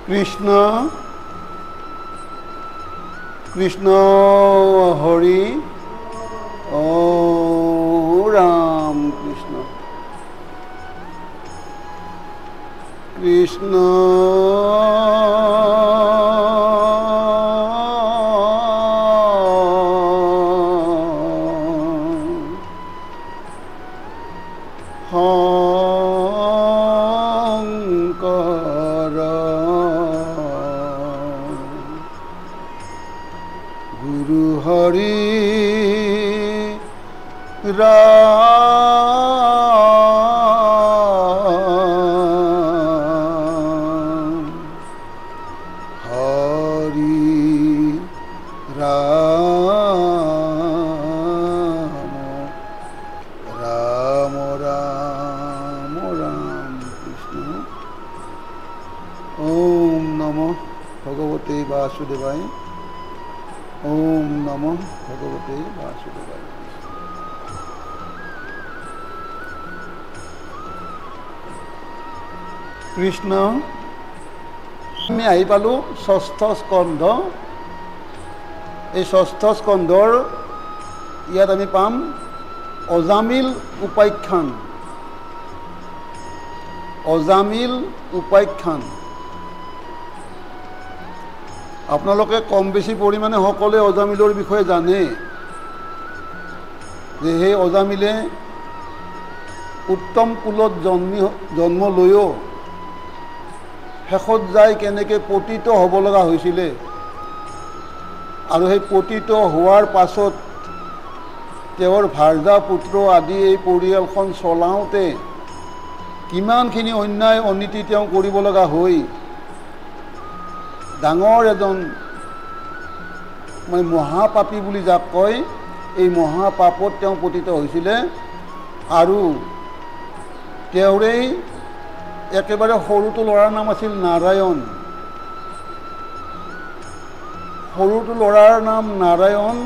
কৃষ্ণ কৃষ্ণ হরি ও রাম কৃষ্ণ কৃষ্ণ গুরু হরি রাম হরি রাম রাম রাম রাম কৃষ্ণ ওম নমঃ ভগবতে বাসুদেবায় ওম নমঃ ভগবতে বাসুদেবায় কৃষ্ণ আমি আহি পালোঁ ষষ্ঠ স্কন্ধ এই ষষ্ঠ স্কন্ধৰ ইয়াত আমি পাম অজামিল উপাখ্যান অজামিল উপাখ্যান আপোনালোকে কম বেছি পৰিমাণে সকলোৱে অজামিলৰ বিষয়ে জানে যে সেই অজামিলে উত্তম কুলত জন্ম লৈও শেষত যাই কেনেকৈ পতিত হ'ব লগা হৈছিলে আৰু সেই পতিত হোৱাৰ পাছত তেওঁৰ ভাৰ্যা পুত্ৰ আদি এই পৰিয়ালখন চলাওঁতে কিমানখিনি অন্যায় অনীতি তেওঁ কৰিব লগা হৈ ডাঙৰ এজন মানে মহাপাপী বুলি যাক কয় এই মহাপাপত তেওঁ পতিত হৈছিলে আৰু তেওঁৰেই একেবাৰে সৰুটো ল'ৰাৰ নাম আছিল নাৰায়ণ সৰুটো ল'ৰাৰ নাম নাৰায়ণ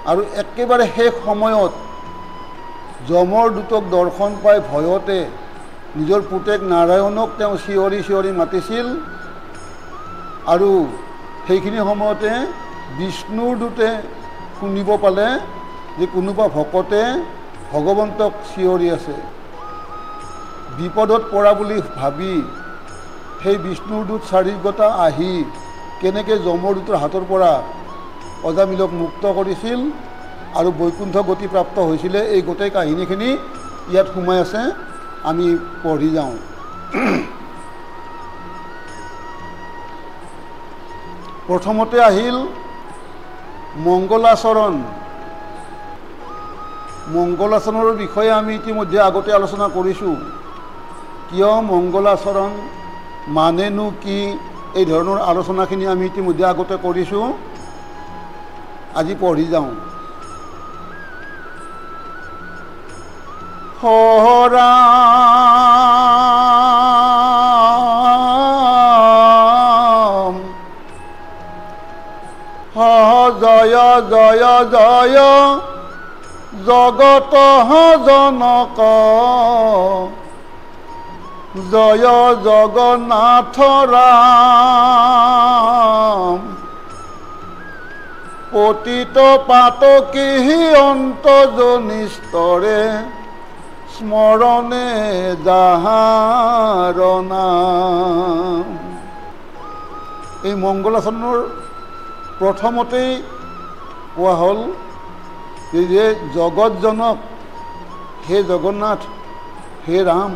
আৰু একেবাৰে শেষ সময়ত যমৰ দূতক দৰ্শন পাই ভয়তে নিজৰ পুতেক নাৰায়ণক তেওঁ চিঞৰি চিঞৰি মাতিছিল আৰু সেইখিনি সময়তে বিষ্ণুৰ দূতে শুনিব পালে যে কোনোবা ভকতে ভগৱন্তক চিঞৰি আছে বিপদত পৰা বুলি ভাবি সেই বিষ্ণুৰ দূত চাৰিগতা আহি কেনেকৈ যমৰ দূতৰ হাতৰ পৰা অজামিলক মুক্ত কৰিছিল আৰু বৈকুণ্ঠ গতি প্ৰাপ্ত হৈছিলে এই গোটেই কাহিনীখিনি ইয়াত সোমাই আছে আমি পঢ়ি যাওঁ প্ৰথমতে আহিল মংগলাচৰণ মংগলাচৰণৰ বিষয়ে আমি ইতিমধ্যে আগতে আলোচনা কৰিছোঁ কিয় মংগলাচৰণ মানেনো কি এই ধৰণৰ আলোচনাখিনি আমি ইতিমধ্যে আগতে কৰিছোঁ আজি পঢ়ি যাওঁ হৰা জয় জয় জয় জগত জনক জয় জগন্নাথ ৰাম পতিত পাতকী অন্তজনিস্তৰে স্মৰণে যাহাৰ নাম এই মংগলাচৰণৰ প্ৰথমতেই কোৱা হ'ল যে জগতজনক হে জগন্নাথ হে ৰাম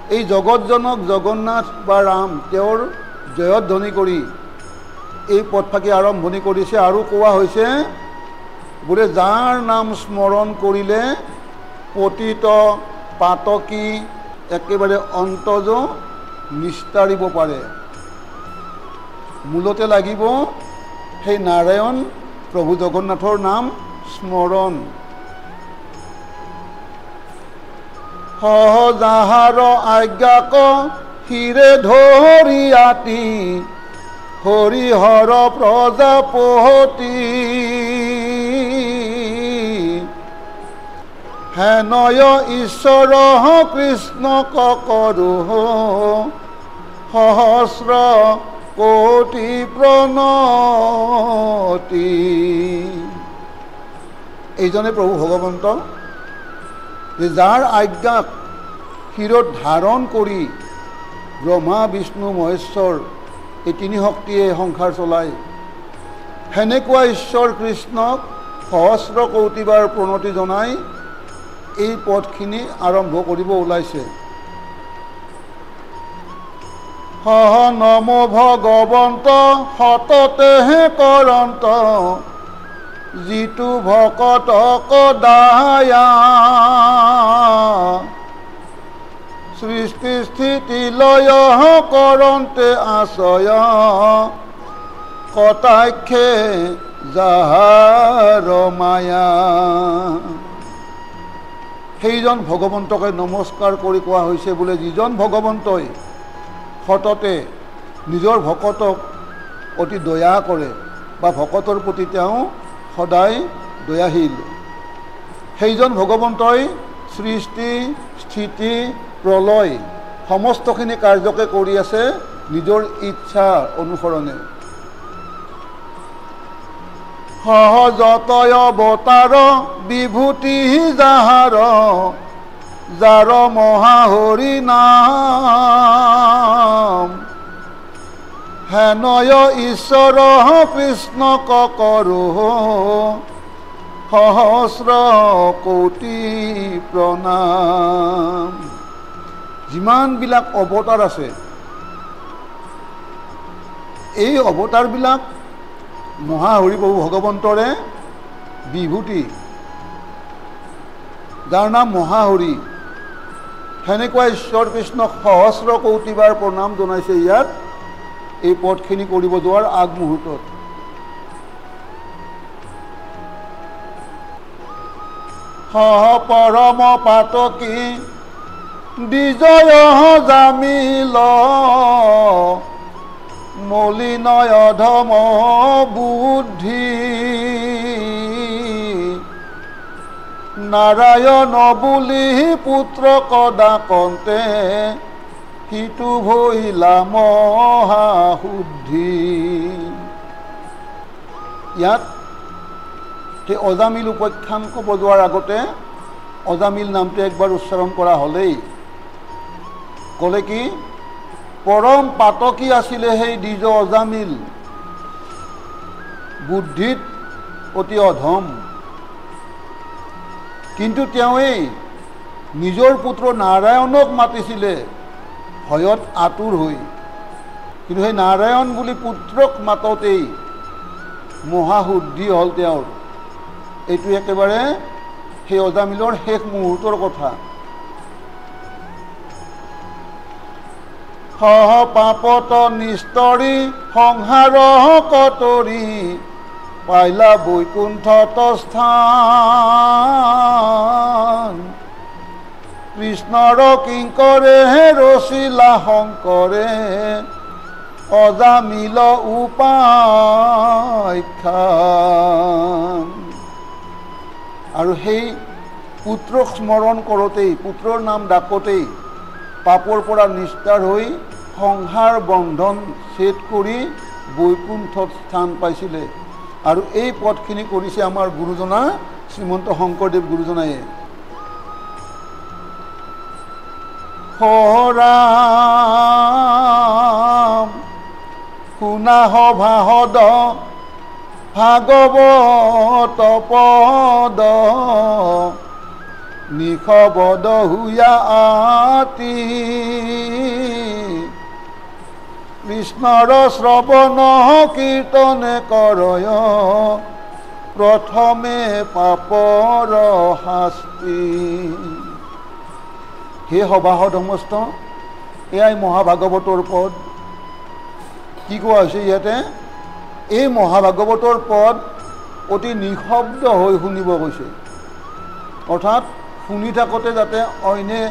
এই জগতজনক জগন্নাথ বা ৰাম তেওঁৰ জয়ধ্বনি কৰি এই পদফাকি আৰম্ভণি কৰিছে আৰু কোৱা হৈছে বোলে যাৰ নাম স্মৰণ কৰিলে পতিত পাতকী একেবাৰে অন্তজ নিস্তাৰিব পাৰে মূলতে লাগিব সেই নাৰায়ণ প্ৰভু জগন্নাথৰ নাম স্মৰণ যাহাৰ আজ্ঞাক শিৰে ধৰি আতি হৰিহৰ প্ৰজাপতি হেনয় ঈশ্বৰ কৃষ্ণক কৰোঁ সহস্ৰ কোটি প্ৰণতি। এইজনে প্ৰভু ভগৱন্ত, যে যাৰ আজ্ঞাক শিৰত ধাৰণ কৰি ব্ৰহ্মা বিষ্ণু মহেশ্বৰ এই তিনি শক্তিয়ে সংসাৰ চলায়, সেনেকুৱা ঈশ্বৰ কৃষ্ণক সহস্ৰ কৌটিবাৰ প্ৰণতি জনাই এই পদখিনি আৰম্ভ কৰিব ওলাইছে। সহ নম ভগৱন্ত সততেহে কৰন্ত, যিটো ভকতক দায়া, সৃষ্টি স্থিতি লয় কৰন্তে আশ্ৰয়, কটাক্ষে যাহাৰ মায়া। সেইজন ভগৱন্তকে নমস্কাৰ কৰি কোৱা হৈছে বোলে, যিজন ভগৱন্তই সততে নিজৰ ভকতক অতি দয়া কৰে বা ভকতৰ প্ৰতি তেওঁ সদায় দয়াশীল, সেইজন ভগৱন্তই সৃষ্টি স্থিতি প্ৰলয় সমস্তখিনি কাৰ্যকে কৰি আছে নিজৰ ইচ্ছা অনুসৰণে। সহজতয় অৱতাৰ বিভূতি যাহাৰ, যাৰ মহাহৰি নাম, হেনয় ঈশ্বৰ কৃষ্ণক কৰো সহস্ৰ কোটি প্ৰণাম। যিমানবিলাক অৱতাৰ আছে, এই অৱতাৰবিলাক মহাহৰি প্ৰভু ভগৱন্তৰে বিভূতি, যাৰ নাম মহাহৰি। সেনেকুৱা ঈশ্বৰ কৃষ্ণক সহস্ৰ কৌটিবাৰ প্ৰণাম জনাইছে ইয়াত এই পদখিনি কৰিব যোৱাৰ আগমুহূৰ্তত। সহ পৰম পাতকী বিজয় জামিল, মলিনয় অধম বুদ্ধি, নাৰায়ণ বুলি পুত্ৰ কদাকন্তে, সিটো ভৈলা মহাশুদ্ধি। ইয়াত সেই অজামিল উপাখ্যান ক'ব যোৱাৰ আগতে অজামিল নামটো একবাৰ উচ্চাৰণ কৰা হ'লেই, ক'লে কি পৰম পাতকী আছিলে সেই দ্বিজ অজামিল, বুদ্ধিত অতি অধম, কিন্তু তেওঁৱেই নিজৰ পুত্ৰ নাৰায়ণক মাতিছিলে ভয়ত আতুৰ হৈ, কিন্তু সেই নাৰায়ণ বুলি পুত্ৰক মাততেই মহাশুদ্ধি হ'ল তেওঁৰ। এইটো একেবাৰে সেই অজামিলৰ শেষ মুহূৰ্তৰ কথা। সহ পাপত নিস্তৰি সংসাৰ কতৰি, পাইলা বৈকুণ্ঠত স্থান, কৃষ্ণৰ কিংকৰে ৰচিলা শংকৰে, অজামিল উপাখ্যান। আৰু সেই পুত্ৰক স্মৰণ কৰোঁতেই, পুত্ৰৰ নাম ডাকোঁতেই পাপৰ পৰা নিস্তাৰ হৈ সংসাৰ বন্ধন ছেদ কৰি বৈকুণ্ঠত স্থান পাইছিলে। আৰু এই পদখিনি কৰিছে আমাৰ গুৰুজনা শ্ৰীমন্ত শংকৰদেৱ গুৰুজনায়ে। ৰাম শুনা সভাসদ ভাগৱত পদ, নিশবদ হুয়া আতি, কৃষ্ণৰ শ্ৰৱণ কীৰ্তনে কৰয়, প্ৰথমে পাপৰ শাস্তি। হে সভাসদ সমস্ত, এয়াই মহাভাগৱতৰ পদ। কি কোৱা হৈছে ইয়াতে? এই মহাভাগৱতৰ পদ অতি নিশব্দ হৈ শুনিব কৈছে, অৰ্থাৎ শুনি থাকোঁতে যাতে অইনে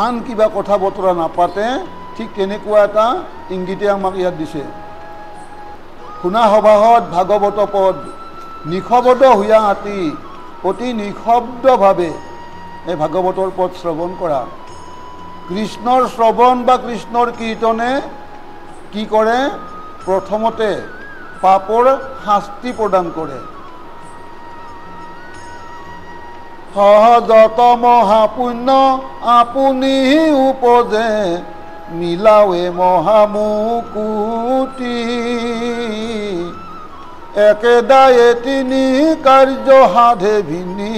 আন কিবা কথা বতৰা নাপাতে, ঠিক তেনেকুৱা এটা ইংগিতে আমাক ইয়াত দিছে। শুনা সভাসদ ভাগৱত পদ, নিশবদ হুয়া আতি, অতি নিশব্দভাৱে এই ভাগৱতৰ পদ শ্ৰৱণ কৰা। কৃষ্ণৰ শ্ৰৱণ বা কৃষ্ণৰ কীৰ্তনে কি কৰে? প্ৰথমতে পাপৰ শাস্তি প্ৰদান কৰে। সহজত মহাপুণ্য আপুনি উপজে, মিলাৱে মহামুকুতি। একেদায়ে তিনি কাৰ্য সাধে ভিনি,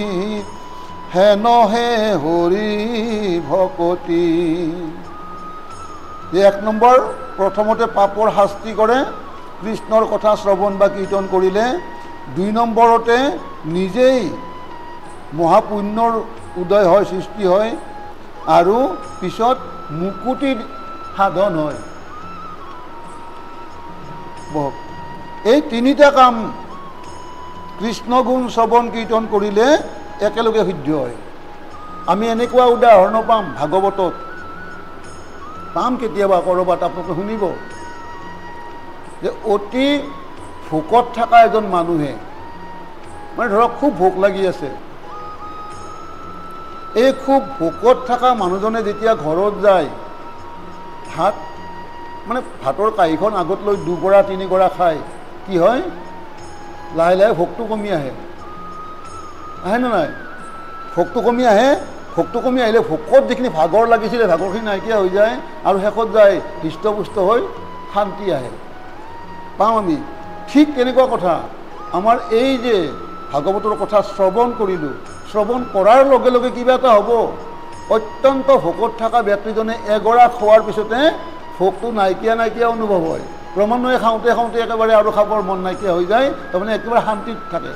হেনহে হৰি ভকতি। এক নম্বৰ, প্ৰথমতে পাপৰ শাস্তি কৰে কৃষ্ণৰ কথা শ্ৰৱণ বা কীৰ্তন কৰিলে। 2 নম্বৰতে নিজেই মহাপুণ্যৰ উদয় হয়, সৃষ্টি হয়, আৰু পিছত মুকুতিৰ সাধন হয়। এই 3টা কাম কৃষ্ণ গুণ শ্ৰৱণ কীৰ্তন কৰিলে একেলগে সিদ্ধ হয়। আমি এনেকুৱা উদাহৰণ পাম ভাগৱতত, পাম কেতিয়াবা ক'ৰবাত, আপোনালোকে শুনিব যে অতি ভোকত থকা এজন মানুহে, মানে ধৰক খুব ভোক লাগি আছে, এই খুব ভোকত থকা মানুহজনে যেতিয়া ঘৰত যায়, ভাত মানে ভাতৰ কাঁহীখন আগত লৈ 2 গৰা 3 গৰা খায়, কি হয়? লাহে লাহে ভোকটো কমি আহে, আহেনে নাই? ভোকটো কমি আহে। ভোকটো কমি আহিলে ভোকত যিখিনি ভাগৰ লাগিছিলে ভাগৰখিনি নাইকিয়া হৈ যায়, আৰু শেষত যায় হৃষ্টপুষ্ট হৈ শান্তি আহে, পাওঁ আমি। ঠিক তেনেকুৱা কথা আমাৰ এই যে ভাগৱতৰ কথা শ্ৰৱণ কৰিলোঁ, শ্ৰৱণ কৰাৰ লগে লগে কিবা এটা হ'ব। অত্যন্ত ভোকত থকা ব্যক্তিজনে এগৰা খোৱাৰ পিছতে ভোকটো নাইকিয়া অনুভৱ হয়। ক্ৰমান্বয়ে খাওঁতে খাওঁতে একেবাৰে আৰু খাবৰ মন নাইকিয়া হৈ যায়, তাৰমানে একেবাৰে শান্তিত থাকে।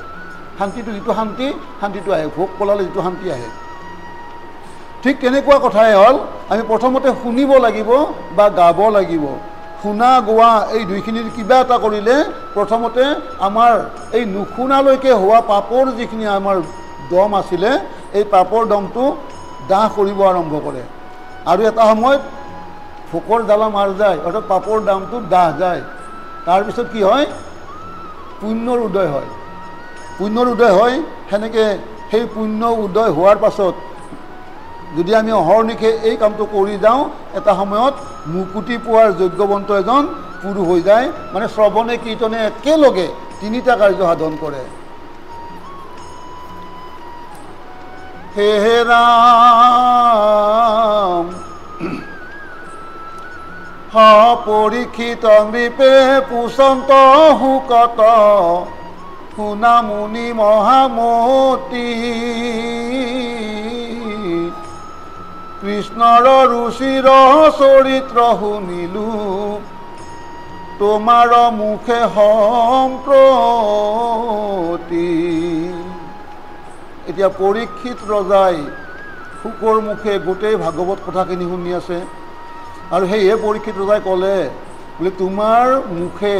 শান্তিটো যিটো শান্তিটো আহে, ভোক পলালে যিটো শান্তি আহে। ঠিক তেনেকুৱা কথাই হ'ল, আমি প্ৰথমতে শুনিব লাগিব বা গাব লাগিব। শুনা গোৱা এই দুইখিনিৰ কিবা এটা কৰিলে প্ৰথমতে আমাৰ এই নুশুনালৈকে হোৱা পাপৰ যিখিনি আমাৰ দম আছিলে, এই পাপৰ দমটো দাহ কৰিব আৰম্ভ কৰে, আৰু এটা সময়ত ভোকৰ জ্বালা মাৰ যায়, অৰ্থাৎ পাপৰ দামটো দাহ যায়। তাৰপিছত কি হয়? পুণ্যৰ উদয় হয়। পুণ্যৰ উদয় হয়। সেনেকৈ সেই পুণ্য উদয় হোৱাৰ পাছত যদি আমি অহৰ্নিশে এই কামটো কৰি যাওঁ, এটা সময়ত মুকুতি পোৱাৰ যোগ্যৱন্ত এজন পুৰুষ হৈ যায়। মানে শ্ৰৱণে কীৰ্তনে একেলগে 3টা কাৰ্য সাধন কৰে। হে ৰাম পৰীক্ষিত নৃপে পুষন্ত হুকত, শুনা মুনি মহামতি। কৃষ্ণৰ ৰুচিৰ চৰিত্ৰ শুনিলো, তোমাৰ মুখে সম্প্ৰতি। এতিয়া পৰীক্ষিত ৰজাই শুকৰ মুখে গোটেই ভাগৱত কথাখিনি শুনি আছে, আৰু সেয়ে পৰীক্ষিত ৰজাই ক'লে, বোলে তোমাৰ মুখে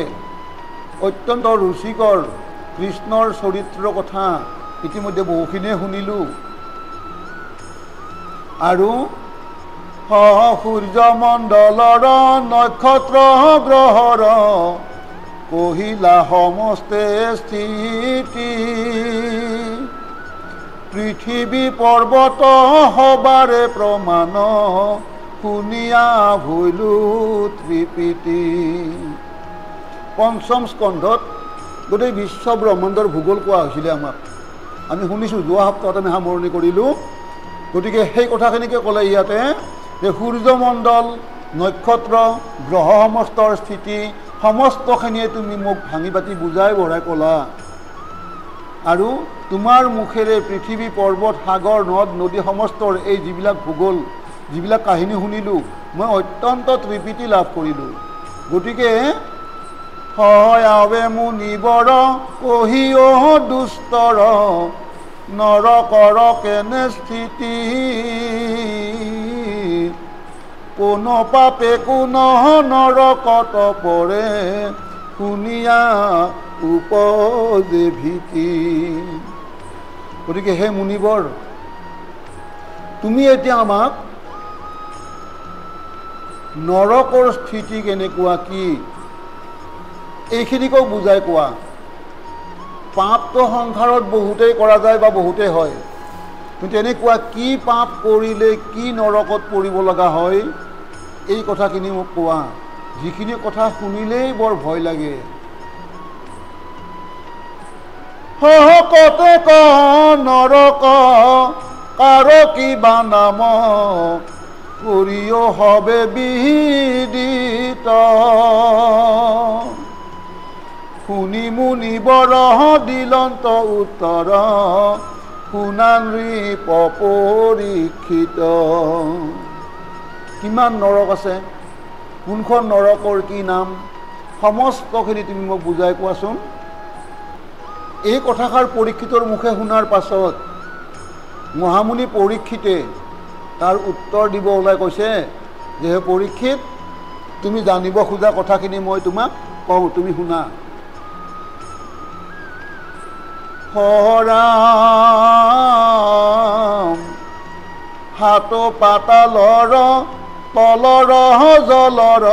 অত্যন্ত ৰুচিকৰ কৃষ্ণৰ চৰিত্ৰৰ কথা ইতিমধ্যে বহুখিনিয়ে শুনিলোঁ, আৰু সূৰ্যমণ্ডলৰ নক্ষত্ৰ গ্ৰহৰ কহিলা সমস্তে স্থিতি। পৃথিৱী পৰ্বত সবাৰে প্ৰমাণ, শুনিয়া ভৈলো ত্ৰিপিতি। পঞ্চম স্কন্ধত গোটেই বিশ্ব ব্ৰহ্মাণ্ডৰ ভূগোল কোৱা হৈছিলে আমাক, আমি শুনিছোঁ, যোৱা সপ্তাহত আমি সামৰণি কৰিলোঁ। গতিকে সেই কথাখিনিকে ক'লে ইয়াতে যে সূৰ্যমণ্ডল, নক্ষত্ৰ, গ্ৰহ সমস্তৰ স্থিতি সমস্তখিনিয়ে তুমি মোক ভাঙি পাতি বুজাই বঢ়াই ক'লা, আৰু তোমাৰ মুখেৰে পৃথিৱী পৰ্বত সাগৰ নদ নদী সমস্তৰ এই যিবিলাক ভূগোল, যিবিলাক কাহিনী শুনিলোঁ, মই অত্যন্ত তৃপ্তি লাভ কৰিলোঁ। গতিকে হয় মুনিবৰ কহি দুষ্টৰ, নৰকৰ কেনে স্থিতি। কোন পাপে কোন নৰকত পৰে, শুনিয়া উপজে ভীতি। গতিকে হে মুনিবৰ, তুমি এতিয়া আমাক নৰকৰ স্থিতি কেনেকুৱা কি এইখিনিকো বুজাই কোৱা। পাপটো সংসাৰত বহুতেই কৰা যায় বা বহুতেই হয়, কিন্তু এনেকুৱা কি পাপ কৰিলে কি নৰকত পৰিব লগা হয়, এই কথাখিনি মোক কোৱা। যিখিনি কথা শুনিলেই বৰ ভয় লাগে। কতে ক নৰক কাৰ কিবা নাম কৰিও হবে বিদিত শুনি মুনিবৰ দিলন্ত উত্তৰ শুনানৃ পৰীক্ষিত। কিমান নৰক আছে, কোনখন নৰকৰ কি নাম, সমস্তখিনি তুমি মোক বুজাই কোৱাচোন। এই কথাষাৰ পৰীক্ষিতৰ মুখে শুনাৰ পাছত মহামুনি পৰীক্ষিতে তাৰ উত্তৰ দিব ওলাই কৈছে যে হে পৰীক্ষিত, তুমি জানিব খোজা কথাখিনি মই তোমাক কওঁ, তুমি শুনা। হৰাম হাত পাতালৰ তলৰ জলৰ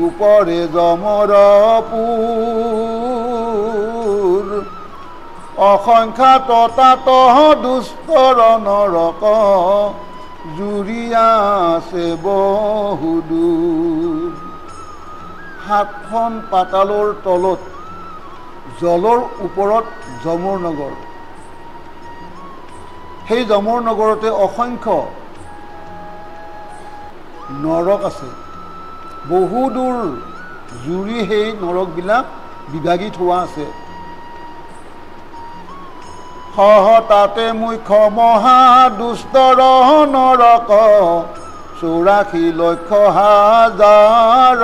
উপৰে যমৰ পুৰ অসংখ্যা ততাত দুষ্টৰ নৰক জুৰি আছে বহুদূৰ। সাতখন পাতালৰ তলত জলৰ ওপৰত যমৰ নগৰ, সেই যমৰ নগৰতে অসংখ্য নৰক আছে, বহুদূৰ জুৰি সেই নৰকবিলাক বিভাগী থোৱা আছে। তাতে মুখ্য মহা দুষ্টৰ নৰক 84 লক্ষ হাজাৰ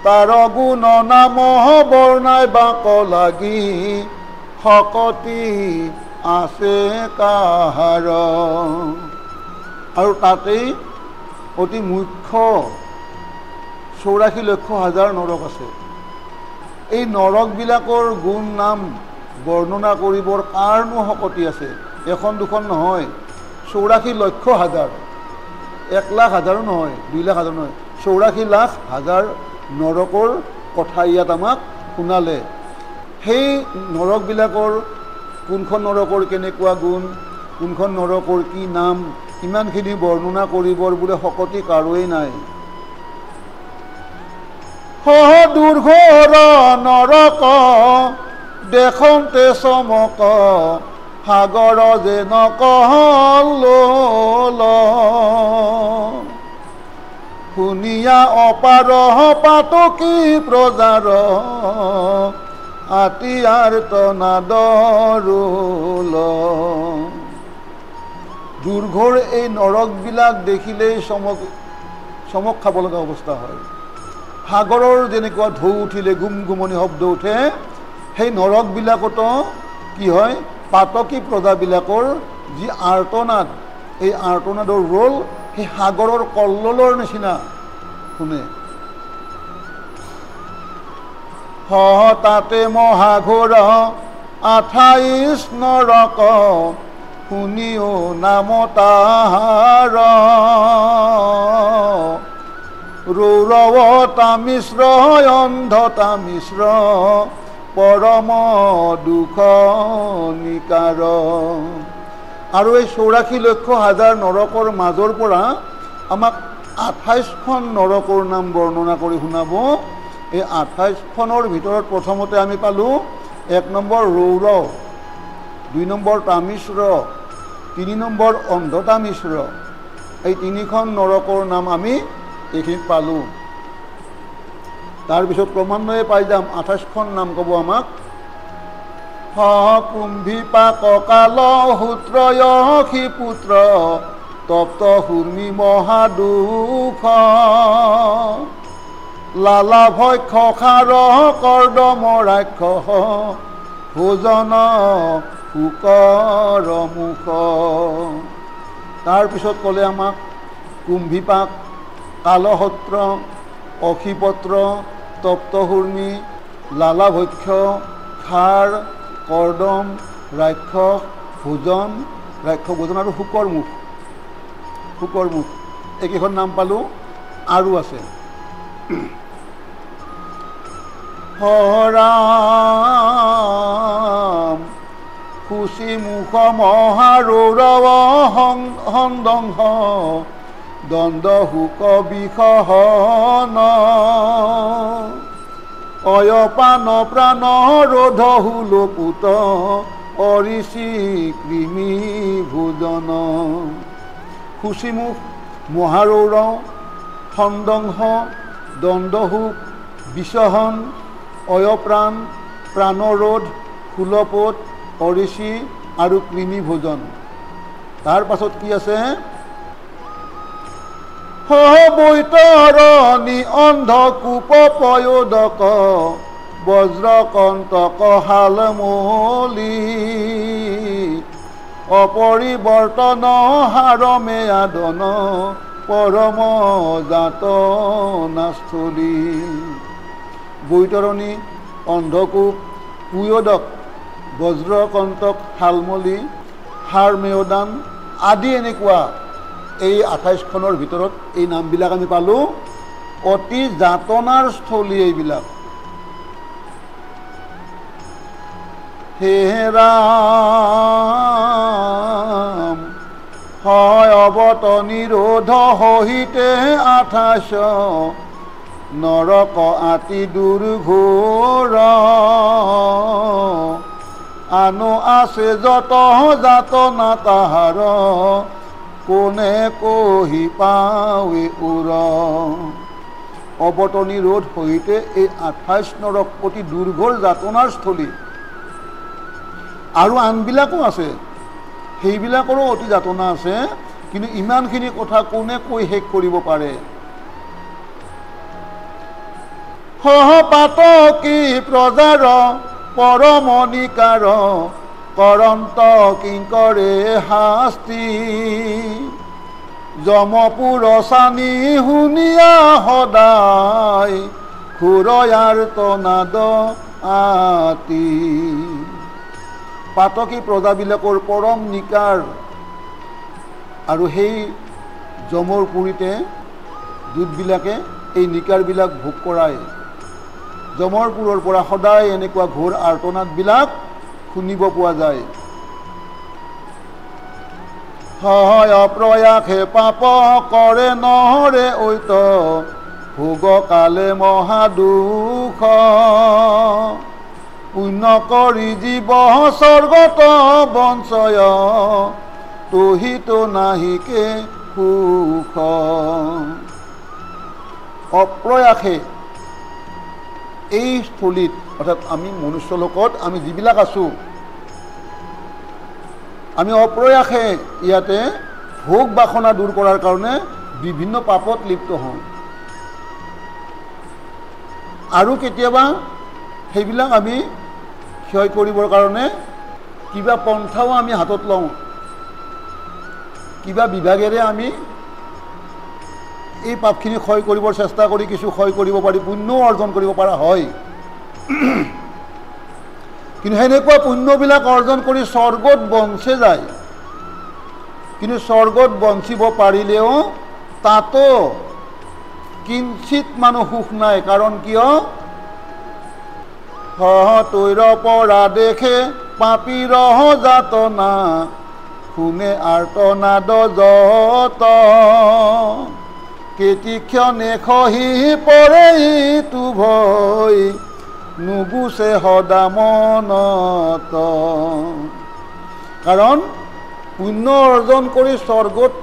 তাৰ গুণ নাম বৰ্ণাই বাক লাগি শকতি আছে কাহাৰ। আৰু তাতেই অতি মুখ্য 84 লক্ষ হাজাৰ নৰক আছে। এই নৰকবিলাকৰ গুণ নাম বৰ্ণনা কৰিবৰ কাৰণো শকতি আছে, এখন দুখন নহয়, 84 লক্ষ হাজাৰ, 1 লাখ হাজাৰো নহয়, 2 লাখ হাজাৰ নহয়, 84 লাখ হাজাৰ নৰকৰ কথা ইয়াত আমাক শুনালে। সেই নৰকবিলাকৰ কোনখন নৰকৰ কেনেকুৱা গুণ, কোনখন নৰকৰ কি নাম, ইমানখিনি বৰ্ণনা কৰিবৰ বোলে শকতি কাৰোৱেই নাই। দুৰ্ঘৰ নৰক দেখন্তে চমক সাগৰ যেন কহল শুনিয়া অপাৰ পাতকী প্ৰজাৰ আতিয়াৰ তনাদৰুল। দুৰ্ঘৰ এই নৰকবিলাক দেখিলেই চমক খাব লগা অৱস্থা হয়। সাগৰৰ যেনেকুৱা ঢৌ উঠিলে গুম গুমনি শব্দ উঠে, সেই নৰকবিলাকতো কি হয়, পাতকী প্ৰজাবিলাকৰ যি আৰ্তনাদ, এই আৰ্তনাদৰ ৰোল সেই সাগৰৰ কল্লোলৰ নিচিনা শুনে। তাতে মহাঘোৰ 28 নৰক শুনিও নাম তাহাৰ ৰৌৰৱ তামিশ্ৰ অন্ধ তামিশ্ৰ পৰম দুখ নিকাৰ। আৰু এই 84 লক্ষ হাজাৰ নৰকৰ মাজৰ পৰা আমাক 28খন নৰকৰ নাম বৰ্ণনা কৰি শুনাব। এই 28খনৰ ভিতৰত প্ৰথমতে আমি পালোঁ 1 নম্বৰ ৰৌৰৱ, 2 নম্বৰ তামিশ্ৰ, 3 নম্বৰ অন্ধ তামিশ্ৰ। এই 3খন নৰকৰ নাম আমি এইখিনিত পালোঁ। তাৰপিছত ক্ৰমান্বয়ে পাই যাম 28খন নাম ক'ব আমাক। কুম্ভীপা ককাল সূত্ৰয়সী পুত্ৰ তপ্ত হুৰ্মি মহাদুখ লালা ভক্ষ খাৰ কৰ্দম ৰাক্ষস ভোজন শুকৰ মুখ। তাৰপিছত ক'লে আমাক কুম্ভীপাক, কালসত্ৰ, অক্ষিপত্ৰ, তপ্তহুৰ্মি, লালাভক্ষ, খাৰ, কৰ্দম, ৰাক্ষস ভোজন, ৰাক্ষস ভোজন আৰু শুকৰ মুখ। শুকৰ মুখ এইকেইখন নাম পালোঁ, আৰু আছে। হৰাম সূচী মুখ মহাৰৌৰৱ সন্দংস দণ্ড হুক বিসহন অয়পান প্ৰাণ ৰোধ হুলপুত অৰিষি কৃমি ভোজন সুচিমুখ মহাৰৌৰ সন্দংশ দণ্ডহুক বিসহন অয়প্ৰাণ প্ৰাণৰোধ হুলপত অৰিষি আৰু কৃমি ভোজন। তাৰ পাছত কি আছে? বৈতৰণী অন্ধকূপ পয়োদক বজ্ৰকণ্টক শালমলী অপৰিৱৰ্তন হাৰমে আদন পৰম যাতনাস্থলী। বৈতৰণী অন্ধকূপ পুয়োদক বজ্ৰকণ্টক শালমলী হাৰ মেয়দান আদি এনেকুৱা এই 28খনৰ ভিতৰত এই নামবিলাক আমি পালোঁ। অতি যাতনাৰ স্থলী এইবিলাক। হে ৰাম হয় অৱত নিৰোধ সহিতে 28 নৰক আতি দুৰ্ঘোৰ আনো আছে যত যাতনা তাহাৰ কোনে কহি পাৱে উৰ। অৱতনী ৰোধ সহিতে এই 28 নৰক অতি দুৰ্ঘোৰ যাতনাৰ স্থলী। আৰু আনবিলাকো আছে, সেইবিলাকৰো অতি যাতনা আছে, কিন্তু ইমানখিনি কথা কোনে কৈ শেষ কৰিব পাৰে? সহপাতকী প্ৰজাৰ পৰমনিকাৰ কৰন্ত কিংকৰে শাস্তি যমপুৰ চানি শুনিয়া সদায় খুৰয়াৰ তনাদ আতি। পাতকী প্ৰজাবিলাকৰ পৰম নিকাৰ আৰু সেই যমৰ পুৰীতে দূতবিলাকে এই নিকাৰবিলাক ভোগ কৰায়। যমৰ পুৰৰ পৰা সদায় এনেকুৱা ঘোৰ আৰ্তনাদবিলাক শুনিব পোৱা যায়। হয় অপ্ৰয়াসে পাপ কৰে নহৰে ঐত ভোগ কালে মহাদুখ পুণ্য কৰি জীৱ স্বৰ্গত বঞ্চয় তহিত নাহিকে সুখ। অপ্ৰয়াসে এই স্থলীত অৰ্থাৎ আমি মনুষ্য লোকত আমি যিবিলাক আছোঁ, আমি অপ্ৰয়াসে ইয়াতে ভোগ বাসনা দূৰ কৰাৰ কাৰণে বিভিন্ন পাপত লিপ্ত হওঁ। আৰু কেতিয়াবা সেইবিলাক আমি ক্ষয় কৰিবৰ কাৰণে কিবা পন্থাও আমি হাতত লওঁ, কিবা বিভাগেৰে আমি এই পাপখিনি ক্ষয় কৰিবৰ চেষ্টা কৰি কিছু ক্ষয় কৰিব পাৰি, পুণ্যও অৰ্জন কৰিব পৰা হয়। কিন্তু সেনেকুৱা পুণ্যবিলাক অৰ্জন কৰি স্বৰ্গত বঞ্চে যায়। কিন্তু স্বৰ্গত বঞ্চিব পাৰিলেও তাতো কিঞ্চিত মানুহ সুখ নাই। কাৰণ কিয়? তৈৰ পৰা দেখে পাপীৰ যাতনা শুনে আৰ্তনাদ যত কেতিক্ষণে খহি পৰে ইটো ভয় নুগুচে সদা মনত। কাৰণ পুণ্য অৰ্জন কৰি স্বৰ্গত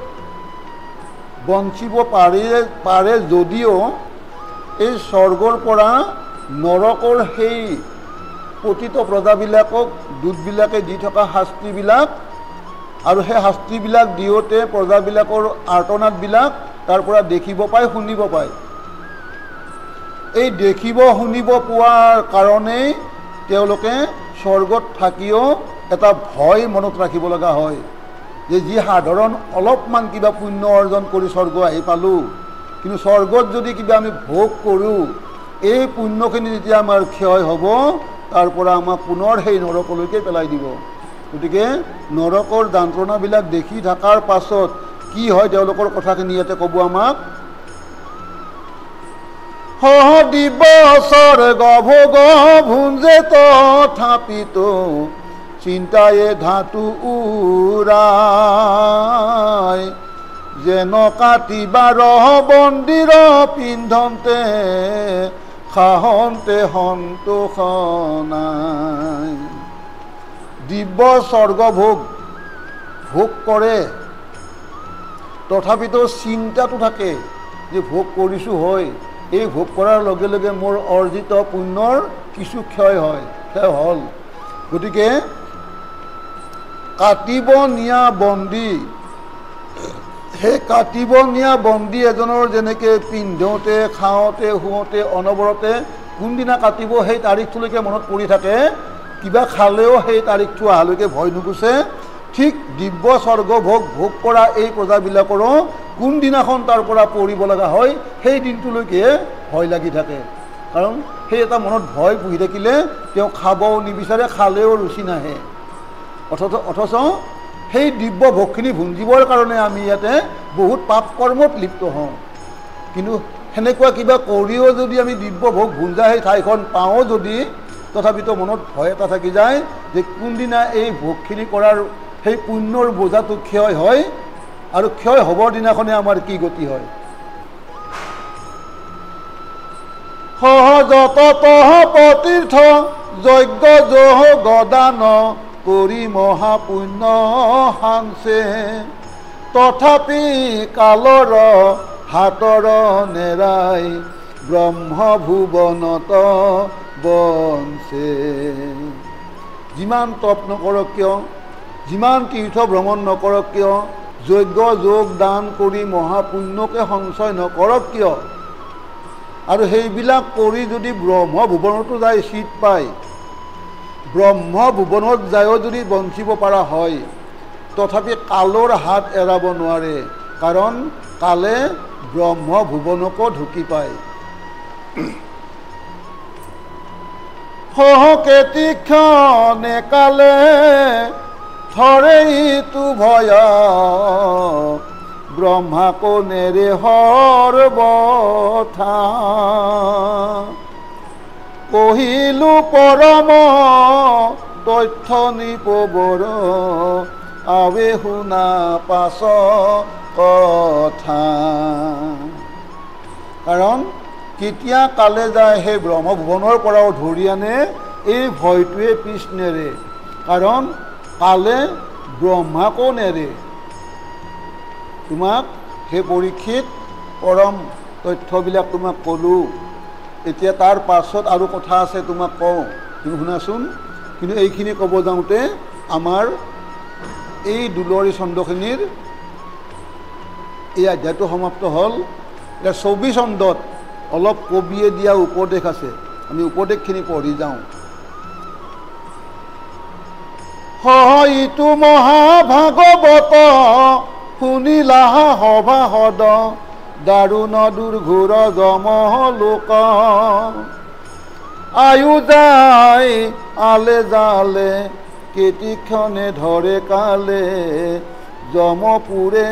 বঞ্চিব পাৰে যদিও এই স্বৰ্গৰ পৰা নৰকৰ সেই পতিত প্ৰজাবিলাকক দূতবিলাকে দি থকা শাস্তিবিলাক আৰু সেই শাস্তিবিলাক দিওঁতে প্ৰজাবিলাকৰ আৰ্তনাদবিলাক তাৰ পৰা দেখিব পায়, শুনিব পায়। এই দেখিব শুনিব পোৱাৰ কাৰণেই তেওঁলোকে স্বৰ্গত থাকিও এটা ভয় মনত ৰাখিব লগা হয় যে যি সাধাৰণ অলপমান কিবা পুণ্য অৰ্জন কৰি স্বৰ্গ আহি পালোঁ, কিন্তু স্বৰ্গত যদি কিবা আমি ভোগ কৰোঁ, এই পুণ্যখিনি যেতিয়া আমাৰ ক্ষয় হ'ব, তাৰ পৰা আমাক পুনৰ সেই নৰকলৈকে পেলাই দিব। গতিকে নৰকৰ যন্ত্ৰণাবিলাক দেখি থকাৰ পাছত কি হয় তেওঁলোকৰ কথাখিনি ইয়াতে ক'ব আমাক। দিব স্বৰ্গ ভোগ ভুঞ্জে তথাপিত চিন্তায়ে ধাতু উৰাই যেন কাটিবাৰ বন্দিৰ পিন্ধন্তে খাহন্তে সন্তোষ নাই। দিব্য স্বৰ্গভোগ ভোগ কৰে, তথাপিতো চিন্তাটো থাকে যে ভোগ কৰিছোঁ হয়, এই ভোগ কৰাৰ লগে লগে মোৰ অৰ্জিত পুণ্যৰ কিছু ক্ষয় হ'ল। গতিকে কাটিব নিয়া বন্দী, সেই কাটিব নিয়া বন্দী এজনৰ যেনেকৈ পিন্ধোঁতে খাওঁতে শুওঁতে অনবৰতে কোনদিনা কাটিব সেই তাৰিখটোলৈকে মনত পৰি থাকে, কিবা খালেও সেই তাৰিখটো অহালৈকে ভয় নুগুচে। ঠিক দিব্য স্বৰ্গভোগ ভোগ কৰা এই প্ৰজাবিলাকৰো কোনদিনাখন তাৰ পৰা পৰিব লগা হয় সেই দিনটোলৈকে ভয় লাগি থাকে। কাৰণ সেই এটা মনত ভয় পুহি থাকিলে তেওঁ খাবও নিবিচাৰে, খালেও ৰুচি নাহে। অথচ সেই দিব্য ভোগখিনি ভুঞ্জিবৰ কাৰণে আমি ইয়াতে বহুত পাপ কৰ্মত লিপ্ত হওঁ। কিন্তু সেনেকুৱা কিবা কৰিও যদি আমি দিব্য ভোগ ভুঞ্জা সেই ঠাইখন পাওঁ যদি, তথাপিতো মনত ভয় এটা থাকি যায় যে কোনদিনা এই ভোগখিনি কৰাৰ সেই পুণ্যৰ বোজাটো ক্ষয় হয় আৰু ক্ষয় হ'বৰ দিনাখনে আমাৰ কি গতি হয়। সহজত প্ৰতীৰ্থ যজ্ঞ জহ গদান কৰি মহাপুণ্য সাংসে, তথাপি কালৰ হাতৰ নেৰাই ব্ৰহ্মভুৱনত বঞ্চে। যিমান তপ নকৰক কিয়, যিমান তীৰ্থ ভ্ৰমণ নকৰক কিয়, যজ্ঞ যোগ দান কৰি মহাপুণ্যকে সঞ্চয় নকৰক কিয়, আৰু সেইবিলাক কৰি যদি ব্ৰহ্মভুৱনতো যায় চিট পায়, ব্ৰহ্মভুৱনত যায়ো যদি বঞ্চিব পৰা হয়, তথাপি কালৰ হাত এৰাব নোৱাৰে। কাৰণ কালে ব্ৰহ্মভুৱনকো ঢুকি পায়। সহকে তীক্ষণে কালে ধৰেইতো ভয়, ব্ৰহ্মাকো নেৰে সৰ্বথা। কহিলো পৰম তথ্য নিপবৰ, আৱে শুনা পাছ কথা। কাৰণ কেতিয়া কালে যায় সেই ব্ৰহ্মভুৱনৰ পৰাও ধৰি আনে, এই ভয়টোৱে পিছ নেৰে। কাৰণ কালে ব্ৰহ্মাকো নেৰে। তোমাক সেই পৰীক্ষিত পৰম তথ্যবিলাক তোমাক ক'লোঁ, এতিয়া তাৰ পাছত আৰু কথা আছে তোমাক কওঁ, তুমি শুনাচোন। কিন্তু এইখিনি ক'ব যাওঁতে আমাৰ এই দুলৰী ছন্দখিনিৰ এই অধ্যায়টো সমাপ্ত হ'ল। এতিয়া 24 ছন্দত অলপ কবিয়ে দিয়া উপদেশ আছে, আমি উপদেশখিনি পঢ়ি যাওঁ। ইটো মহাভাগৱত শুনিলা সভাসদ, দাৰুণ দুৰ্ঘোৰ যম লোক। আয়ু যায় আলে জালে, কেতিক্ষণে ধৰে কালে, যমপুৰে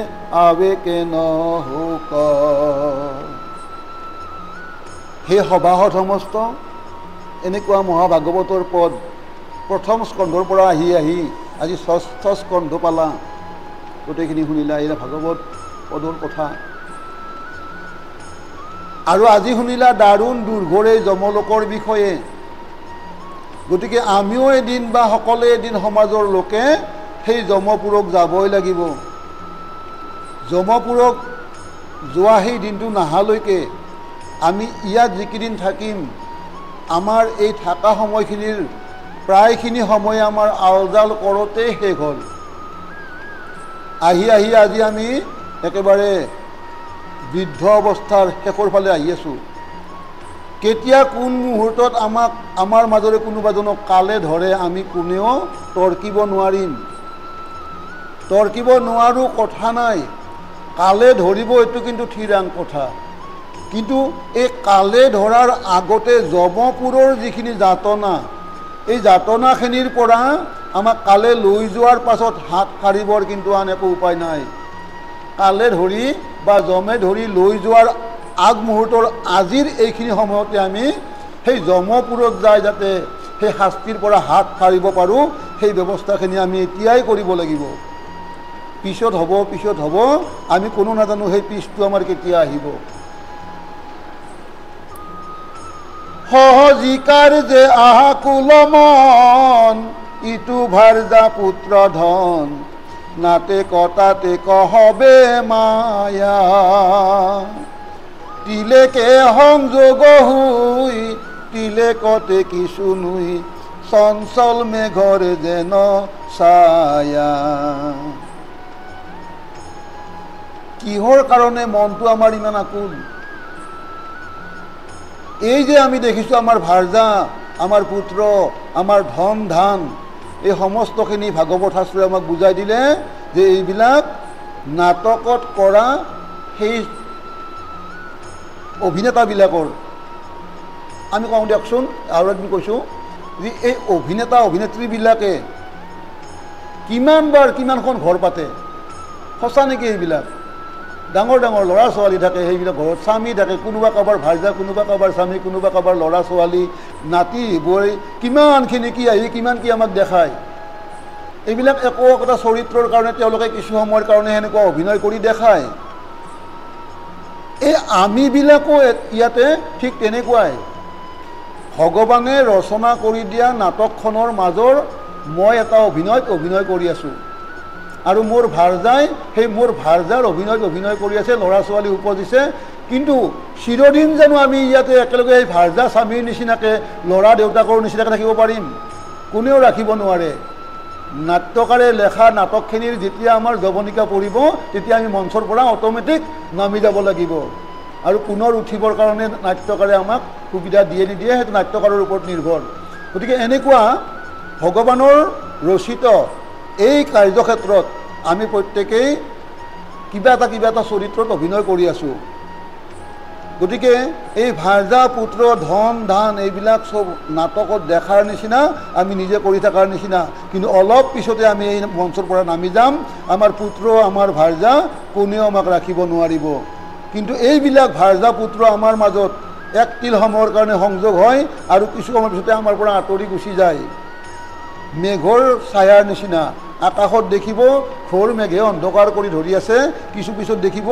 আৱেকে নহোক। সেই সভাসদ সমস্ত এনেকুৱা মহাভাগৱতৰ পদ প্ৰথম স্কন্ধৰ পৰা আহি আজি 6ষ্ঠ স্কন্ধ পালা, গোটেইখিনি শুনিলা। এয়া ভাগৱত পদৰ কথা। আৰু আজি শুনিলা দাৰুণ দুৰ্ঘোৰ এই যমলোকৰ বিষয়ে। গতিকে আমিও এদিন বা সকলোৱে এদিন সমাজৰ লোকে সেই যমপুৰক যাবই লাগিব। যমপুৰক যোৱা সেই দিনটো নাহালৈকে আমি ইয়াত যিকেইদিন থাকিম, আমাৰ এই থকা সময়খিনিৰ প্ৰায়খিনি সময় আমাৰ আলজাল কৰোঁতেই শেষ হ'ল। আহি আজি আমি একেবাৰে বৃদ্ধ অৱস্থাৰ শেষৰ ফালে আহি আছোঁ। কেতিয়া কোন মুহূৰ্তত আমাৰ মাজৰে কোনোবাজনক কালে ধৰে আমি কোনেও তৰ্কিব নোৱাৰিম। তৰ্কিব নোৱাৰোঁ কথা নাই, কালে ধৰিব এইটো কিন্তু থিৰাং কথা। কিন্তু এই কালে ধৰাৰ আগতে যমপুৰৰ যিখিনি যাতনা, এই যাতনাখিনিৰ পৰা আমাক কালে লৈ যোৱাৰ পাছত হাত সাৰিবৰ কিন্তু আন একো উপায় নাই। কালে ধৰি বা যমে ধৰি লৈ যোৱাৰ আগমুহূৰ্তৰ আজিৰ এইখিনি সময়তে আমি সেই যমপুৰত যাই যাতে সেই শাস্তিৰ পৰা হাত সাৰিব পাৰোঁ, সেই ব্যৱস্থাখিনি আমি এতিয়াই কৰিব লাগিব। পিছত হ'ব আমি কোনো নাজানো সেই পিছটো আমাৰ কেতিয়া আহিব। সহজিকাৰ যে আকুল মন ইটো ভাৰ্যা পুত্ৰ ধন নাতে কটাতে কহবে মায়া তিলেকে সংযোগ হুই তিলেকতে কিছু নুই চঞ্চল মেঘৰ যেন ছায়া। কিহৰ কাৰণে মনটো আমাৰ ইমান আকুল? এই যে আমি দেখিছোঁ আমাৰ ভাৰ্যা, আমাৰ পুত্ৰ, আমাৰ ধন ধান, এই সমস্তখিনি ভাগৱত শাস্ত্ৰই আমাক বুজাই দিলে যে এইবিলাক নাটকত কৰা সেই অভিনেতাবিলাকৰ। আমি কওঁ দিয়কচোন, আৰু এদিন কৈছোঁ যে এই অভিনেতা অভিনেত্ৰীবিলাকে কিমানবাৰ কিমানখন ঘৰ পাতে? সঁচা নেকি? এইবিলাক ডাঙৰ ডাঙৰ ল'ৰা ছোৱালী থাকে, সেইবিলাক ঘৰত স্বামী থাকে, কোনোবা কাৰোবাৰ ভাৰ্যা, কোনোবা কাৰোবাৰ স্বামী, কোনোবা কাৰোবাৰ ল'ৰা ছোৱালী, নাতি বৈ কিমানখিনি কি আহি কিমান কি আমাক দেখায়। এইবিলাক একো একোটা চৰিত্ৰৰ কাৰণে তেওঁলোকে কিছু সময়ৰ কাৰণে সেনেকুৱা অভিনয় কৰি দেখায়। এই আমিবিলাকো ইয়াতে ঠিক তেনেকুৱাই। ভগৱানে ৰচনা কৰি দিয়া নাটকখনৰ মাজৰ মই এটা অভিনয় কৰি আছোঁ, আৰু মোৰ ভাৰ্যাই সেই মোৰ ভাৰ্যাৰ অভিনয় কৰি আছে, ল'ৰা ছোৱালী উপজিছে। কিন্তু চিৰদিন জানো আমি ইয়াতে একেলগে সেই ভাৰ্যা স্বামীৰ নিচিনাকৈ, ল'ৰা দেউতাকৰ নিচিনাকৈ থাকিব পাৰিম? কোনেও ৰাখিব নোৱাৰে। নাট্যকাৰে লেখা নাটকখিনিৰ যেতিয়া আমাৰ জৱনিকা পৰিব, তেতিয়া আমি মঞ্চৰ পৰা অট'মেটিক নামি যাব লাগিব, আৰু পুনৰ উঠিবৰ কাৰণে নাট্যকাৰে আমাক সুবিধা দিয়ে নিদিয়ে সেইটো নাট্যকাৰৰ ওপৰত নিৰ্ভৰ। গতিকে এনেকুৱা ভগৱানৰ ৰচিত এই কাৰ্যক্ষেত্ৰত আমি প্ৰত্যেকেই কিবা এটা চৰিত্ৰত অভিনয় কৰি আছোঁ। গতিকে এই ভাৰ্যা পুত্ৰ ধন ধান এইবিলাক চব নাটকত দেখাৰ নিচিনা, আমি নিজে কৰি থকাৰ নিচিনা। কিন্তু অলপ পিছতে আমি এই মঞ্চৰ পৰা নামি যাম, আমাৰ পুত্ৰ আমাৰ ভাৰ্যা কোনেও আমাক ৰাখিব নোৱাৰিব। কিন্তু এইবিলাক ভাৰ্যা পুত্ৰ আমাৰ মাজত এক তিল সময়ৰ কাৰণে সংযোগ হয়, আৰু কিছু সময়ৰ পিছতে আমাৰ পৰা আঁতৰি গুচি যায়। মেঘৰ ছায়াৰ নিচিনা আকাশত দেখিব ঘোৰ মেঘে অন্ধকাৰ কৰি ধৰি আছে, কিছু পিছত দেখিব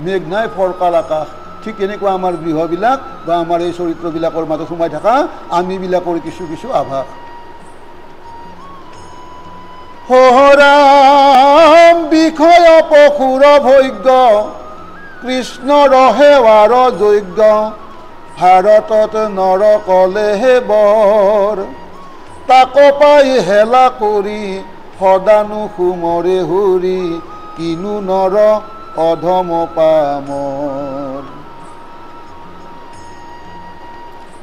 মেঘ নাই, ফৰকাল আকাশ। ঠিক তেনেকুৱা আমাৰ গৃহবিলাক বা আমাৰ এই চৰিত্ৰবিলাকৰ মাজত সোমাই থকা আমিবিলাকৰ কিছু আভাস। হৰাম বিষয় পশুৰ ভৈজ্ঞ কৃষ্ণৰ সেৱাৰ যজ্ঞ ভাৰতত নৰকলেহে বৰ তাক পাই হেলা কৰি সদানো সুমৰে হুৰি কিনো নৰ অধম পামৰ।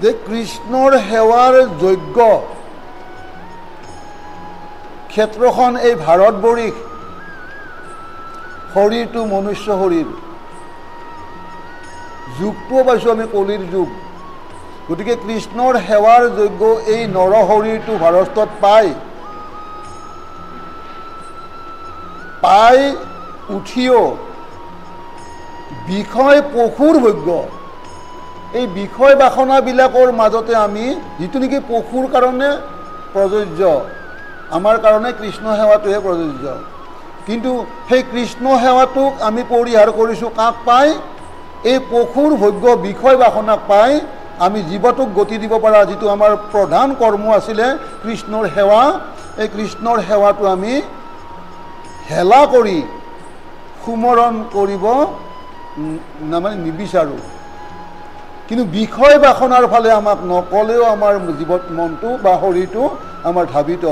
যে কৃষ্ণৰ সেৱাৰ যজ্ঞ ক্ষেত্ৰখন এই ভাৰতবৰ্ষ, শৰীৰটো মনুষ্য শৰীৰ, যুগটোও পাইছোঁ আমি কলিৰ যুগ। গতিকে কৃষ্ণৰ সেৱাৰ যজ্ঞ এই নৰ শৰীৰটো ভাৰতত পাই উঠিও বিষয় পশুৰ যজ্ঞ, এই বিষয় বাসনাবিলাকৰ মাজতে আমি যিটো নেকি পশুৰ কাৰণে প্ৰযোজ্য, আমাৰ কাৰণে কৃষ্ণ সেৱাটোহে প্ৰযোজ্য। কিন্তু সেই কৃষ্ণ সেৱাটোক আমি পৰিহাৰ কৰিছোঁ কাক পাই? এই পশুৰ ভোগ্য বিষয় বাসনাক পাই আমি জীৱটোক গতি দিব পৰা যিটো আমাৰ প্ৰধান কৰ্ম আছিলে কৃষ্ণৰ সেৱা, এই কৃষ্ণৰ সেৱাটো আমি হেলা কৰি সুমৰণ কৰিব মানে নিবিচাৰোঁ। কিন্তু বিষয় বাসনাৰ ফালে আমাক নকলেও আমাৰ জীৱত মনটো বা শৰীৰটো আমাৰ ধাবিত।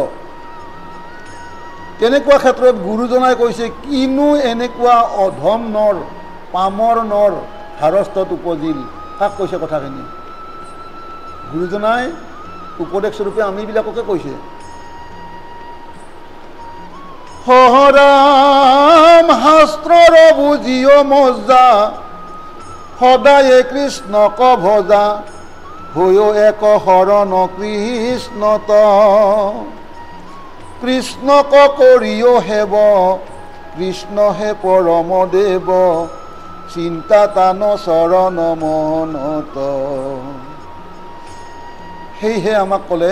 তেনেকুৱা ক্ষেত্ৰত গুৰুজনাই কৈছে, কিনো এনেকুৱা অধম নৰ পামৰ নৰ ভাৰতত উপজিল। কাক কৈছে কথাখিনি? গুৰুজনাই উপদেশ স্বৰূপে আমিবিলাককে কৈছে। হৰাম শাস্ত্ৰৰ বুজিও মজা সদায়ে কৃষ্ণক ভজা হৈও এক শৰণ কৃষ্ণত কৃষ্ণক কৰিও হেব কৃষ্ণহে পৰম দেৱ চিন্তা তান চৰণ মনত। সেয়েহে আমাক ক'লে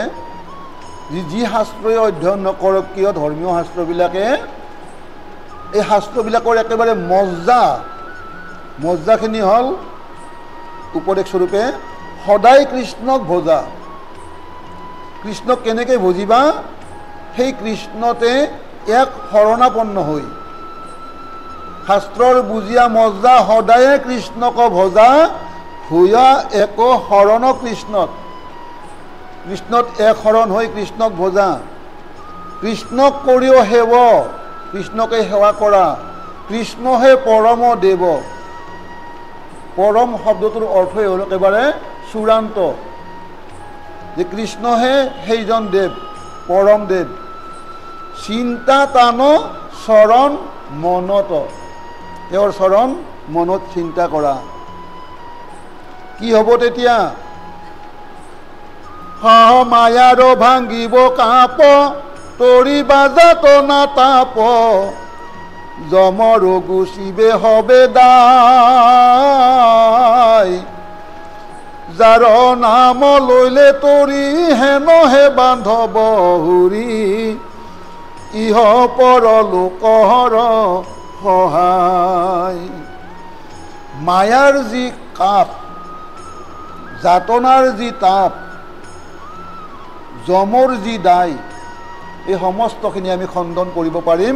যি শাস্ত্ৰই অধ্যয়ন নকৰক কিয় ধৰ্মীয় শাস্ত্ৰবিলাকে এই শাস্ত্ৰবিলাকৰ একেবাৰে মজ্জাখিনি হ'ল উপদেশ স্বৰূপে সদায় কৃষ্ণক ভজা। কৃষ্ণক কেনেকৈ ভজিবা? সেই কৃষ্ণতে এক শৰণাপন্ন হৈ শাস্ত্ৰৰ বুজিয়া মজ্জা সদায়ে কৃষ্ণক ভজা ভূয়া এক শৰণ কৃষ্ণত। কৃষ্ণত এক শৰণ হৈ কৃষ্ণক ভজা, কৃষ্ণক কৰিও সেৱ, কৃষ্ণকে সেৱা কৰা। কৃষ্ণহে পৰম দেৱ। পৰম শব্দটোৰ অৰ্থই হ'ল একেবাৰে চূড়ান্ত, যে কৃষ্ণহে সেইজন দেৱ, পৰম দেৱ। চিন্তা তান চৰণ মনত, তেওঁৰ চৰণ মনত চিন্তা কৰা। কি হ'ব তেতিয়া? মায়াৰ ভাঙিব কাপ, তৰিবা যাতনা তাপ, যমৰ গুচিবে হবে দায়। যাৰ নাম লৈলে তৰি হেনহে বান্ধৱ হুৰি, ইহ পৰ লোকৰ সহায়। মায়াৰ যি কাপ, যাতনাৰ যি তাপ, যমৰ যি দায়, এই সমস্তখিনি আমি খণ্ডন কৰিব পাৰিম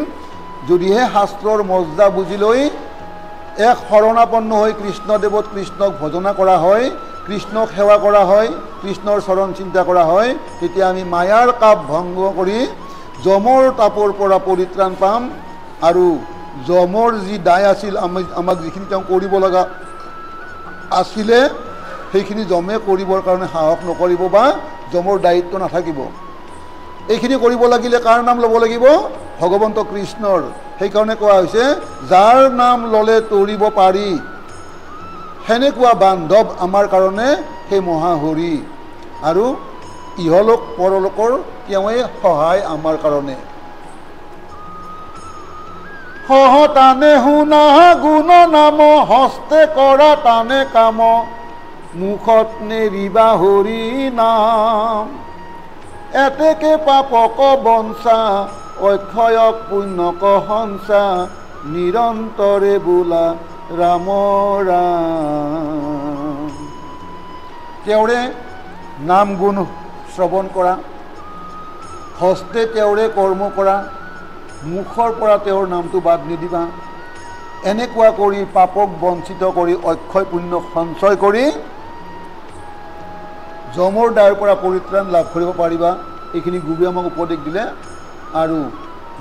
যদিহে শাস্ত্ৰৰ মজ্জা বুজি লৈ এক শৰণাপন্ন হৈ কৃষ্ণদেৱত কৃষ্ণক ভজনা কৰা হয়, কৃষ্ণক সেৱা কৰা হয়, কৃষ্ণৰ চৰণ চিন্তা কৰা হয়। তেতিয়া আমি মায়াৰ কাপ ভংগ কৰি যমৰ তাপৰ পৰা পৰিত্ৰাণ পাম। আৰু যমৰ যি দায় আছিল, আমাক যিখিনি তেওঁ কৰিব লগা আছিলে, সেইখিনি যমে কৰিবৰ কাৰণে সাহস নকৰিব বা যমৰ দায়িত্ব নাথাকিব। এইখিনি কৰিব লাগিলে কাৰ নাম ল'ব লাগিব? ভগৱন্ত কৃষ্ণৰ। সেইকাৰণে কোৱা হৈছে যাৰ নাম ল'লে তৰিব পাৰি, সেনেকুৱা বান্ধৱ আমাৰ কাৰণে সেই মহাহৰি। আৰু ইহলোক পৰলোকৰ তেওঁৱে সহায় আমাৰ কাৰণে। সহ টানে শুনা গুণ নাম, হস্তে কৰা টানে কাম, মুখত নেৰিবা হৰি নাম। এতেকে পাপক বঞ্চা, অক্ষয়ক পুণ্যক হংসা, নিৰন্তৰে বোলা ৰাম ৰাম। তেওঁৰে নাম গুণ শ্ৰৱণ কৰা, হস্তে তেওঁৰে কৰ্ম কৰা, মুখৰ পৰা তেওঁৰ নামটো বাদ নিদিবা। এনেকুৱা কৰি পাপক বঞ্চিত কৰি অক্ষয় পুণ্য সঞ্চয় কৰি যমৰ দায়ৰ পৰা পৰিত্ৰাণ লাভ কৰিব পাৰিবা। এইখিনি গুৰুৱে আমাক উপদেশ দিলে। আৰু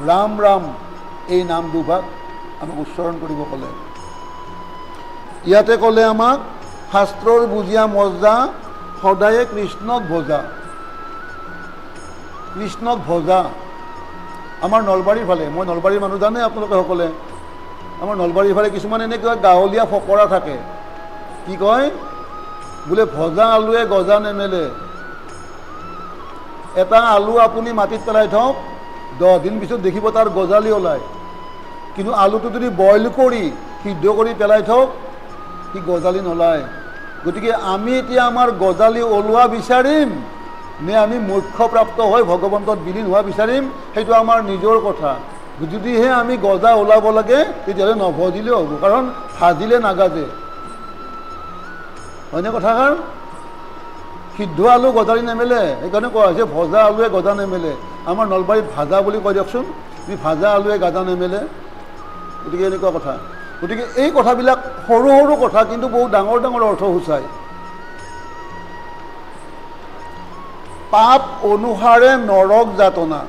ৰাম ৰাম এই নাম দুভাগ আমাক উচ্চাৰণ কৰিব ক'লে। ইয়াতে ক'লে আমাক শাস্ত্ৰৰ বুজিয়া মজ্জা সদায়ে কৃষ্ণক ভজা। কৃষ্ণক ভজা। আমাৰ নলবাৰীৰ ফালে, মই নলবাৰীৰ মানুহ জানে আপোনালোকে সকলে, আমাৰ নলবাৰীৰ ফালে কিছুমান এনেকুৱা গাঁৱলীয়া ফকৰা থাকে। কি কয়? বোলে ভজা আলুৱে গজা নেমেলে। এটা আলু আপুনি মাটিত পেলাই থওক, 10 দিন পিছত দেখিব তাৰ গজালি ওলায়। কিন্তু আলুটো যদি বইল কৰি সিদ্ধ কৰি পেলাই থওক, সি গজালি নোলায়। গতিকে আমি এতিয়া আমাৰ গজালি ওলোৱা বিচাৰিম নে আমি মোক্ষপ্ৰাপ্ত হৈ ভগৱন্তত বিলীন হোৱা বিচাৰিম, সেইটো আমাৰ নিজৰ কথা। যদিহে আমি গজা ওলাব লাগে তেতিয়াহ'লে নভজিলেও হ'ব, কাৰণ ভাজিলে নাগাজে। হয়নে কথাষাৰ? সিদ্ধ আলু গজালি নেমেলে, সেইকাৰণে কোৱা হৈছে ভজা আলুৱে গজা নেমেলে। আমাৰ নলবাৰীত ভাজা বুলি কয় দিয়কচোন, ভাজা আলুৱে গাজা নেমেলে। গতিকে এনেকুৱা কথা। গতিকে এই কথাবিলাক সৰু সৰু কথা, কিন্তু বহুত ডাঙৰ ডাঙৰ অৰ্থ সূচায়। পাপ অনুসাৰে নৰক যাতনা।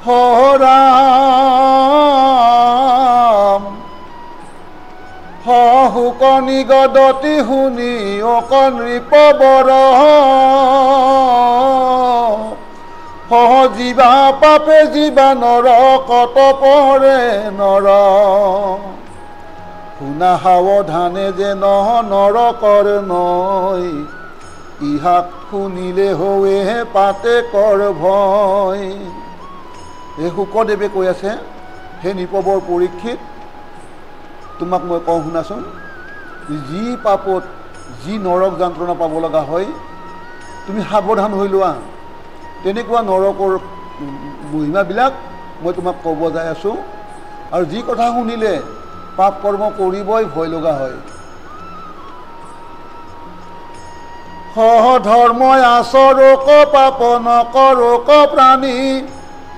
হৰাম শুক নিগদতি শুনি অকণ ৰিপবৰ, জীৱা পাপে জীৱা নৰ কত পৰে নৰ, শুনা সাৱধানে যে নহ নৰকৰ নয়, ইহাক শুনিলে হৱে পাতে কৰ ভয়। এই শুকদেৱে কৈ আছে, হে নিপবৰ পৰীক্ষিত, তোমাক মই কওঁ শুনাচোন, যি পাপত যি নৰক যন্ত্ৰণা পাব লগা হয়, তুমি সাৱধান হৈ লোৱা। তেনেকুৱা নৰকৰ মহিমাবিলাক মই তোমাক ক'ব যাই আছোঁ। আৰু যি কথা শুনিলে পাপ কৰ্ম কৰিবই ভয় লগা হয়। সহধৰ্মই আচৰক পাপ নকৰক প্ৰাণী,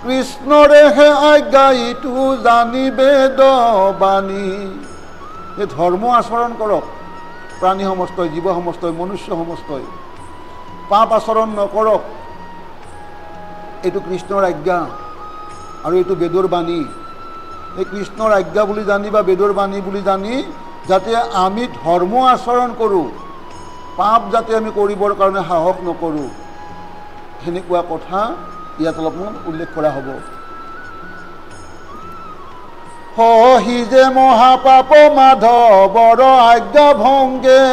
কৃষ্ণৰেহে আজ্ঞা ইটো জানি বেদ বাণী। এই ধৰ্ম আচৰণ কৰক প্ৰাণী সমস্তই, জীৱ সমস্তই, মনুষ্য সমস্তই। পাপ আচৰণ নকৰক, এইটো কৃষ্ণৰ আজ্ঞা আৰু এইটো বেদৰ বাণী। এই কৃষ্ণৰ আজ্ঞা বুলি জানি বা বেদৰ বাণী বুলি জানি যাতে আমি ধৰ্ম আচৰণ কৰোঁ, পাপ যাতে আমি কৰিবৰ কাৰণে সাহস নকৰোঁ, সেনেকুৱা কথা ইয়াত অলপমান উল্লেখ কৰা হ'ব। সহি যে মহাপাপ মাধৱৰ আজ্ঞা ভংগে,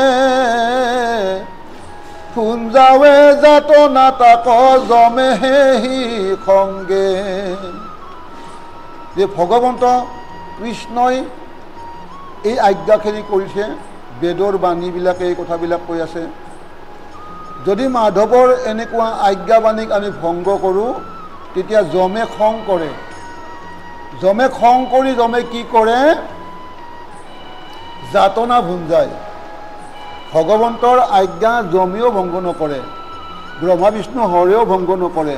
ফুঞ্জাৱে যাতনা তাক জমে হেহি সংগে। যে ভগৱন্ত কৃষ্ণই এই আজ্ঞাখিনি কৰিছে, বেদৰ বাণীবিলাকে এই কথাবিলাক কৈ আছে। যদি মাধৱৰ এনেকুৱা আজ্ঞাবাণীক আমি ভংগ কৰোঁ, তেতিয়া যমে খং কৰে। যমে খং কৰি যমে কি কৰে? যাতনা ভুঞ্জায়। ভগৱন্তৰ আজ্ঞা যমেও ভংগ নকৰে, ব্ৰহ্মা বিষ্ণু হৰেও ভংগ নকৰে।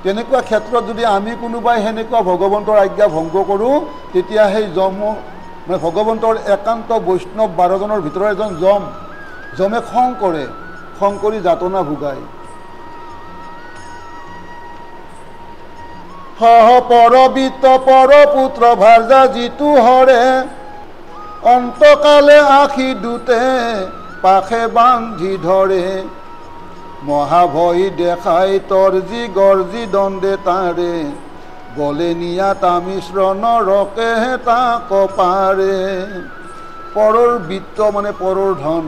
তেনেকুৱা ক্ষেত্ৰত যদি আমি কোনোবাই সেনেকুৱা ভগৱন্তৰ আজ্ঞা ভংগ কৰোঁ, তেতিয়া সেই মানে ভগৱন্তৰ একান্ত বৈষ্ণৱ 12 জনৰ ভিতৰৰ এজন যমে খং কৰে, খং কৰি যাতনা ভোগায়। পৰবিত্ত পৰপুত্ৰ ভাৰ্যা যিটো হৰে, অন্তকালে আশী দুতে পাশে বান্ধি ধৰে। মহাভয় দেখাই তৰ্জি গৰ্জি দণ্ডে তাৰে, গলে নিয়া তামিশ্ৰণ ৰকে তাক পাৰে। পৰৰ বিত্ত মানে পৰৰ ধন,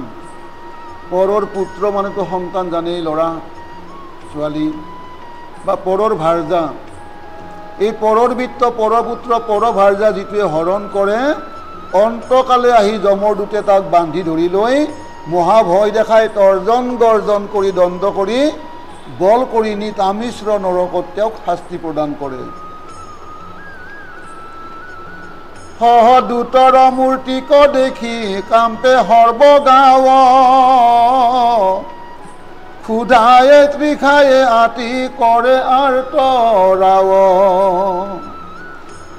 পৰৰ পুত্ৰ মানেতো সন্তান জানেই, ল'ৰা ছোৱালী, বা পৰৰ ভাৰ্যা। এই পৰৰ বিত্ত পৰপুত্ৰ পৰ ভাৰ্যা যিটোৱে হৰণ কৰে, অন্তকালে আহি যমৰ দূতে তাক বান্ধি ধৰি লৈ মহাভয় দেখাই তৰ্জন গৰ্জন কৰি দণ্ড কৰি বল কৰি নি তামিশ্ৰ নৰকত তেওঁক শাস্তি প্ৰদান কৰে। সহদূতৰ মূৰ্তিক দেখি কাম্পে সৰ্বগাঁও, ক্ষুধায়ে তৃষায়ে আতি কৰে আৰ্তৰাও।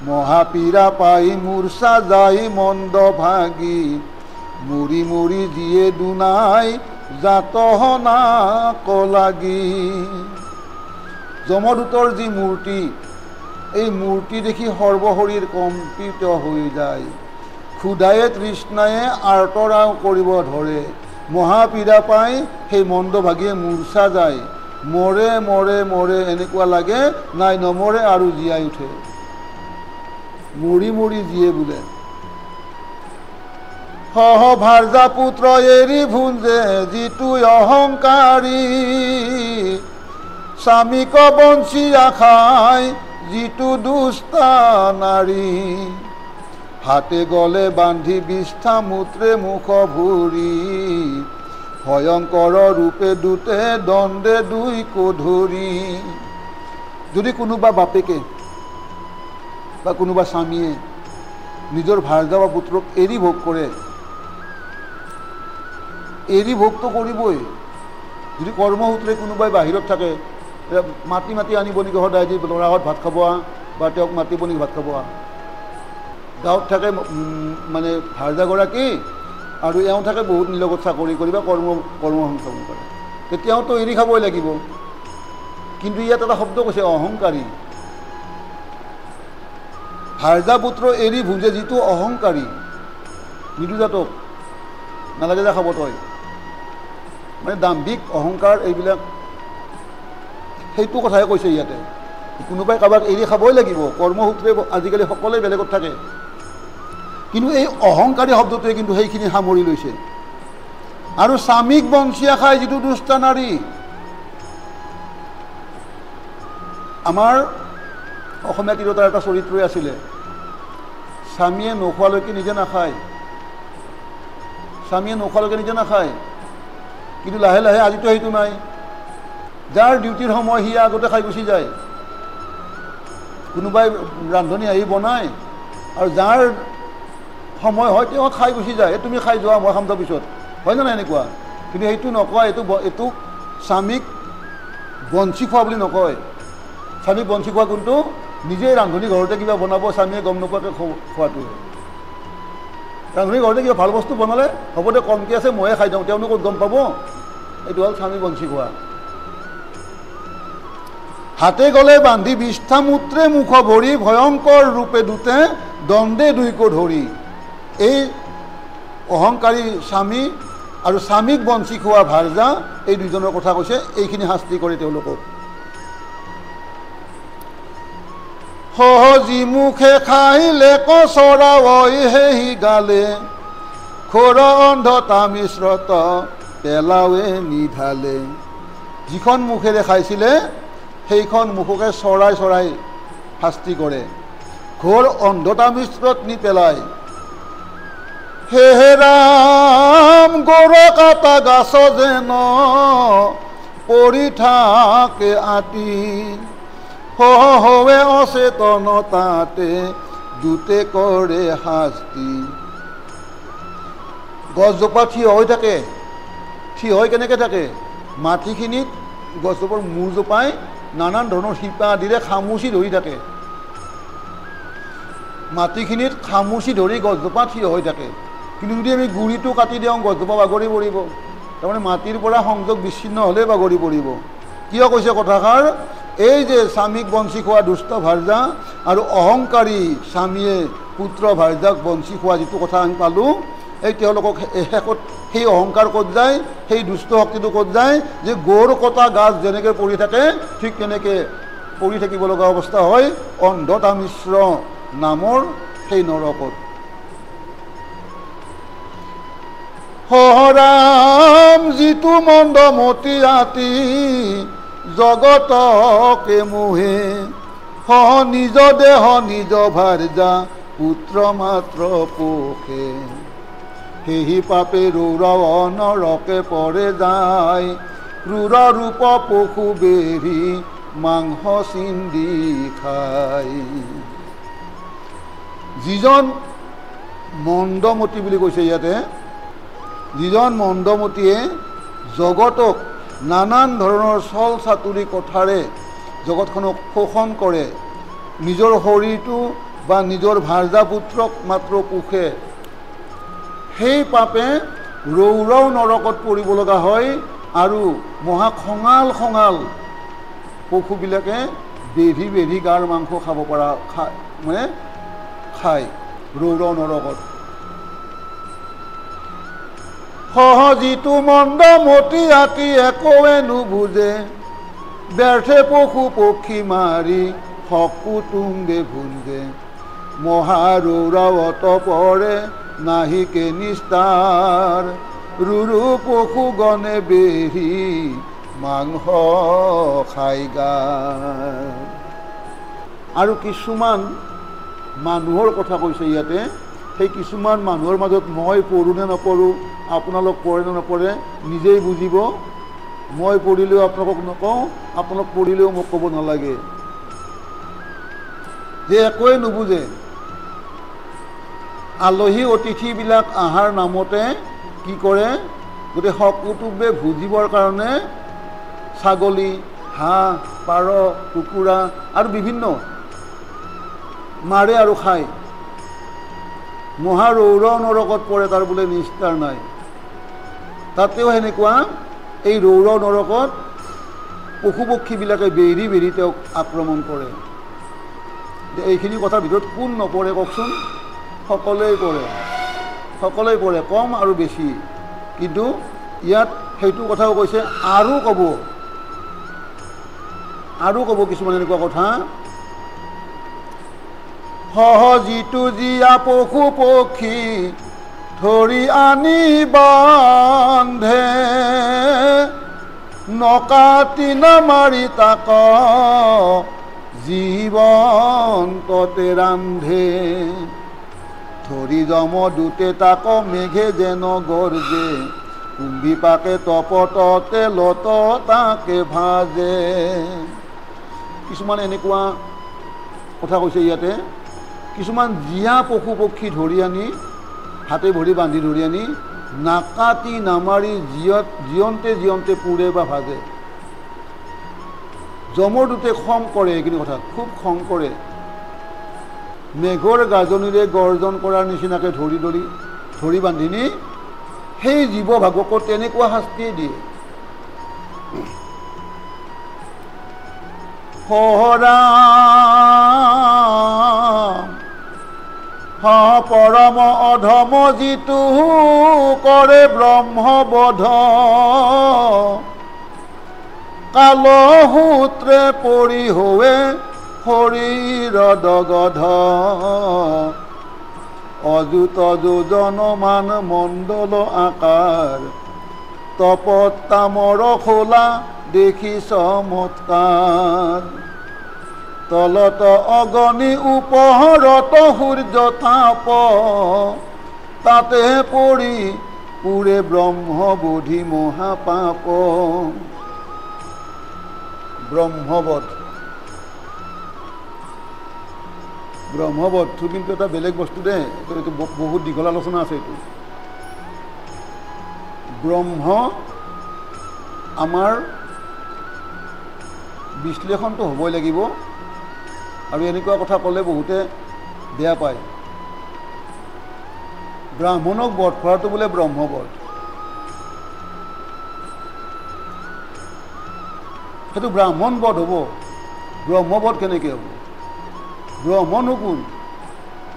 মহাপীড়া পাই মূৰ্ছা যাই মন্দ ভাগি, মুৰি মুৰি যিয়ে দুনাই জাতহনা কলাগি। যমদূতৰ যি মূৰ্তি, এই মূৰ্তি দেখি সৰ্বশৰীৰ কম্পিত হৈ যায়। ক্ষুধায়ে তৃষ্ণায়ে আৰ্তৰাও কৰিব ধৰে। মহাপীড়া পাই সেই মন্দভাগীয়ে মূৰ্ছা যায়, মৰে মৰে মৰে, এনেকুৱা লাগে নাই নমৰে আৰু জীয়াই উঠে, মৰি মৰি জীয়ে বোলে। সহ ভাৰ্যা পুত্ৰ এৰি ভুঞ্জে যিটো অহংকাৰী, স্বামীক বঞ্চি আখাই যিটো দুষ্টা নাৰী। হাতে গলে বান্ধি বিষ্ঠা মূত্ৰে মুখ ভুৰি, ভয়ংকৰ ৰূপে দুতে দণ্ডে দুই কোধৰি। যদি কোনোবা বাপেকে বা কোনোবা স্বামীয়ে নিজৰ ভাৰ্যা বা পুত্ৰক এৰি ভোগ কৰে, এৰি ভোগটো কৰিবই। যদি কৰ্মসূত্ৰে কোনোবাই বাহিৰত থাকে, মাতি মাতি আনিব নেকি সদায়, যি ল'ৰাহঁত ভাত খাব বা তেওঁক মাতিব নেকি ভাত খাব। গাঁৱত থাকে মানে ভাৰ্যাগৰাকী, আৰু এওঁ থাকে বহুত নিলগত চাকৰি কৰি বা কৰ্ম সংস্থাপন কৰে, তেতিয়াওতো এৰি খাবই লাগিব। কিন্তু ইয়াত এটা শব্দ কৈছে অহংকাৰী। ভাৰ্যা পুত্ৰ এৰি ভুঞ্জে যিটো অহংকাৰী, নিদুজাতক নালাগে যে খাব তই, মানে দাম্ভিক অহংকাৰ এইবিলাক, সেইটো কথাই কৈছে ইয়াতে। কোনোবাই কাৰোবাক এৰি খাবই লাগিব, কৰ্মসূত্ৰে আজিকালি সকলোৱে বেলেগত থাকে, কিন্তু এই অহংকাৰী শব্দটোৱে কিন্তু সেইখিনি সামৰি লৈছে। আৰু স্বামীক বঞ্চিয়া খাই যিটো দুষ্টা নাৰী, আমাৰ অসমীয়া তিৰোতাৰ এটা চৰিত্ৰই আছিলে, স্বামীয়ে নোখোৱালৈকে নিজে নাখায়, স্বামীয়ে নোখোৱালৈকে নিজে নাখায়, কিন্তু লাহে লাহে আজিতো সেইটো নাই, যাৰ ডিউটিৰ সময় সি আগতে খাই গুচি যায়, কোনোবাই ৰান্ধনি আহি বনায় আৰু যাৰ সময় হয় তেওঁ খাই গুচি যায়, তুমি খাই যোৱা মই খাম তাৰ পিছত, হয় নে নাই এনেকুৱা? কিন্তু সেইটো নকয়, এইটো স্বামীক বঞ্চি খোৱা বুলি নকয়। স্বামীক বঞ্চি খোৱা কোনটো? নিজেই ৰান্ধনি ঘৰতে কিবা বনাব, স্বামীয়ে গম নোপোৱাকৈ খোৱাটো। ৰান্ধনি ঘৰতে কিবা ভাল বস্তু বনালে, হ'ব দে কমকৈ আছে ময়ে খাই যাওঁ, তেওঁনো ক'ত গম পাব? এইটো হ'ল স্বামী বঞ্চি খোৱা। হাতে গলে বান্ধি বিষ্ঠা মূত্ৰে মুখ ভৰি, ভয়ংকৰ ৰূপে দুতে দণ্ডে দুইকো ধৰি। এই অহংকাৰী স্বামী আৰু স্বামীক বঞ্চি খোৱা ভাৰ্যা, এই দুইজনৰ কথা কৈছে। এইখিনি শাস্তি কৰে তেওঁলোকক। সহজি মুখে খাইলে কচৰা হেহি গালে, খোৰ অন্ধতা মিশ্ৰত পেলাৱে নিধালে। যিখন মুখেৰে খাইছিলে সেইখন মুখকে চৰাই চৰাই শাস্তি কৰে, ঘোৰ অন্ধতা মিশ্ৰত নি পেলায়। হে ৰাম গৌৰ কাটা গাছ যেন পৰি থাকে আতি, হৱে অচেতনতাতে দুতে কৰে শাস্তি। গছজোপা থিয় হৈ থাকে, থিয় হৈ কেনেকৈ থাকে? মাটিখিনিত গছজোপাৰ মূৰজোপাই নানান ধৰণৰ শিপা আদিৰে খামুচি ধৰি থাকে, মাটিখিনিত খামুচি ধৰি গছজোপা থিয় হৈ থাকে। কিন্তু যদি আমি গুৰিটো কাটি দিওঁ গছজোপা বাগৰি পৰিব, তাৰমানে মাটিৰ পৰা সংযোগ বিচ্ছিন্ন হ'লে বাগৰি পৰিব। কিয় কৈছে কথাষাৰ? এই যে স্বামীক বঞ্চি খোৱা দুষ্ট ভাৰ্যা আৰু অহংকাৰী স্বামীয়ে পুত্ৰ ভাৰ্যাক বঞ্চি খোৱা যিটো কথা আমি পালোঁ, এই তেওঁলোকক শেষত সেই অহংকাৰ ক'ত যায়, সেই দুষ্ট শক্তিটো ক'ত যায়? যে গৌৰ কটা গাছ যেনেকৈ পৰি থাকে ঠিক তেনেকৈ পৰি থাকিব লগা অৱস্থা হয় অন্ধতা মিশ্ৰ নামৰ সেই নৰকত। হৰাম যিটো মন্দ মতি আতি জগতকে মোহে, নিজ দেহ নিজ ভাৰ্যা পুত্ৰ মাত্ৰ পোষে। সেহি পাপে ৰৌৰৱ নৰকে পৰে যায়, ক্ৰূৰ ৰূপ পশু বেৰি মাংস চিন্দি খায়। যিজন মন্দমতী বুলি কৈছে ইয়াতে, যিজন মন্দমতীয়ে জগতক নানান ধৰণৰ ছল চাতুৰি কথাৰে জগতখনক শোষণ কৰে, নিজৰ শৰীৰটো বা নিজৰ ভাৰ্যা পুত্ৰক মাত্ৰ পোষে, সেই পাপে ৰৌৰৱ নৰকত পৰিব লগা হয়। আৰু মহা খঙাল খঙাল পশুবিলাকে বেঢ়ি বেঢ়ি গাৰ মাংস খাব পৰা মানে খায় ৰৌৰৱ নৰকত। সহজিটো মন্দ মতি আতি একোৱে নুবুজে, ব্যৰ্থে পশু পক্ষী মাৰি সকুটুম্বে ভুঞ্জে। মহাৰৌৰৱত পৰে নাহিকে নিস্তাৰ, ৰুৰু পশু গণে বেঢ়ি মাংস খাই গায়। আৰু কিছুমান মানুহৰ কথা কৈছে ইয়াতে, সেই কিছুমান মানুহৰ মাজত মই পঢ়োঁ নে নপঢ়োঁ, আপোনালোক পঢ়ে নে নপঢ়ে নিজেই বুজিব। মই পঢ়িলেও আপোনালোকক নকওঁ, আপোনালোক পঢ়িলেও মোক ক'ব নালাগে। যে একোৱে নুবুজে, আলহী অতিথিবিলাক আহাৰ নামতে কি কৰে, গোটেই সকুটুম্বে ভুজিবৰ কাৰণে ছাগলী, হাঁহ, পাৰ, কুকুৰা আৰু বিভিন্ন মাৰে আৰু খায়। মহাৰৌৰৱ নৰকত পৰে, তাৰ বোলে নিস্তাৰ নাই। তাতেও সেনেকুৱা এই ৰৌৰৱ নৰকত পশু পক্ষীবিলাকে বেৰি বেৰি তেওঁক আক্ৰমণ কৰে। এইখিনি কথাৰ ভিতৰত কোন নপৰে কওকচোন? সকলোৱেই পৰে, সকলোৱেই পৰে, কম আৰু বেছি। কিন্তু ইয়াত সেইটো কথাও কৈছে, আৰু ক'ব কিছুমান এনেকুৱা কথা। সহজিটো জীয়া পশু পক্ষী ধৰি আনি বান্ধে, নকাটি নামাৰি তাক জীৱন্ততে ৰান্ধে। ধৰি যমদূতে তাক মেঘে যেন গৰ্জে, কুম্ভী পাকে তপততে লত তাকে ভাজে। কিছুমান এনেকুৱা কথা কৈছে ইয়াতে, কিছুমান জীয়া পশু পক্ষী ধৰি আনি হাতে ভৰি বান্ধি ধৰি আনি নাকাটি নামাৰি জীয়ন্তে জীয়ন্তে পুৰে বা ভাজে। যমদূতে খং কৰে, এইখিনি কথা খুব খং কৰে। মেঘৰ গাজনিৰে গৰ্জন কৰাৰ নিচিনাকৈ ধৰি বান্ধি নি সেই জীৱ ভাগকো তেনেকুৱা শাস্তি দিয়ে। পৰম অধম যিটো কৰে ব্ৰহ্মবধ, কালসূত্ৰে পৰি হোৱে শৰীৰ দগধ। অযুত যোজন মান মণ্ডল আকাৰ, তপত তামৰ খোলা দেখি চমৎকাৰ। তলত অগণি উপহৰত সূৰ্য তাপ, তাতে পৰি পুৰে ব্ৰহ্মবোধি মহাপাপ। ব্ৰহ্মবধ, ব্ৰহ্মবধটো কিন্তু এটা বেলেগ বস্তু দেই, এইটো বহুত দীঘল আলোচনা আছে। এইটো ব্ৰহ্ম আমাৰ বিশ্লেষণটো হ'বই লাগিব, আৰু এনেকুৱা কথা ক'লে বহুতে বেয়া পায়। ব্ৰাহ্মণক বধ কৰাটো বোলে ব্ৰহ্মবধ, সেইটো ব্ৰাহ্মণ বধ হ'ব। ব্ৰহ্মবধ কেনেকৈ হ'ব? ব্ৰহ্মনো কোন?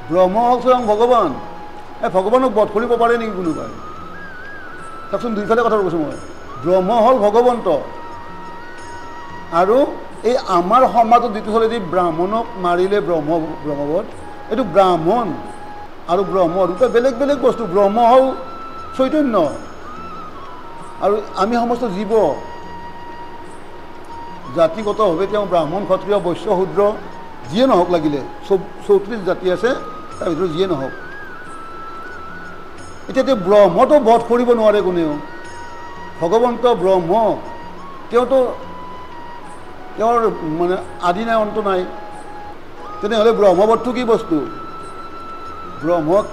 ব্ৰহ্ম হ'ল স্বয়ং ভগৱান। এই ভগৱানক বধ কৰিব পাৰে নেকি কোনোবাই? চাওকচোন, দুইফালে কথা কৈছোঁ মই। ব্ৰহ্ম হ'ল ভগৱন্ত, আৰু এই আমাৰ সমাজত যিটো হ'লে যে ব্ৰাহ্মণক মাৰিলে ব্ৰহ্মবধ, এইটো ব্ৰাহ্মণ আৰু ব্ৰহ্ম দুটা বেলেগ বেলেগ বস্তু। ব্ৰহ্ম হ'ল চৈতন্য, আৰু আমি সমস্ত জীৱ। জাতিগতভাৱে তেওঁ ব্ৰাহ্মণ, ক্ষত্ৰিয়, বৈশ্য, শূদ্ৰ যিয়ে নহওক, লাগিলে 34 জাতি আছে, তাৰ ভিতৰত যিয়ে নহওক। এতিয়া ব্ৰহ্মটো বধ কৰিব নোৱাৰে কোনেও। ভগৱন্ত ব্ৰহ্ম, তেওঁৰ মানে আদি নাই, অন্ত নাই। তেনেহ'লে ব্ৰহ্মবধটো কি বস্তু? ব্ৰহ্মত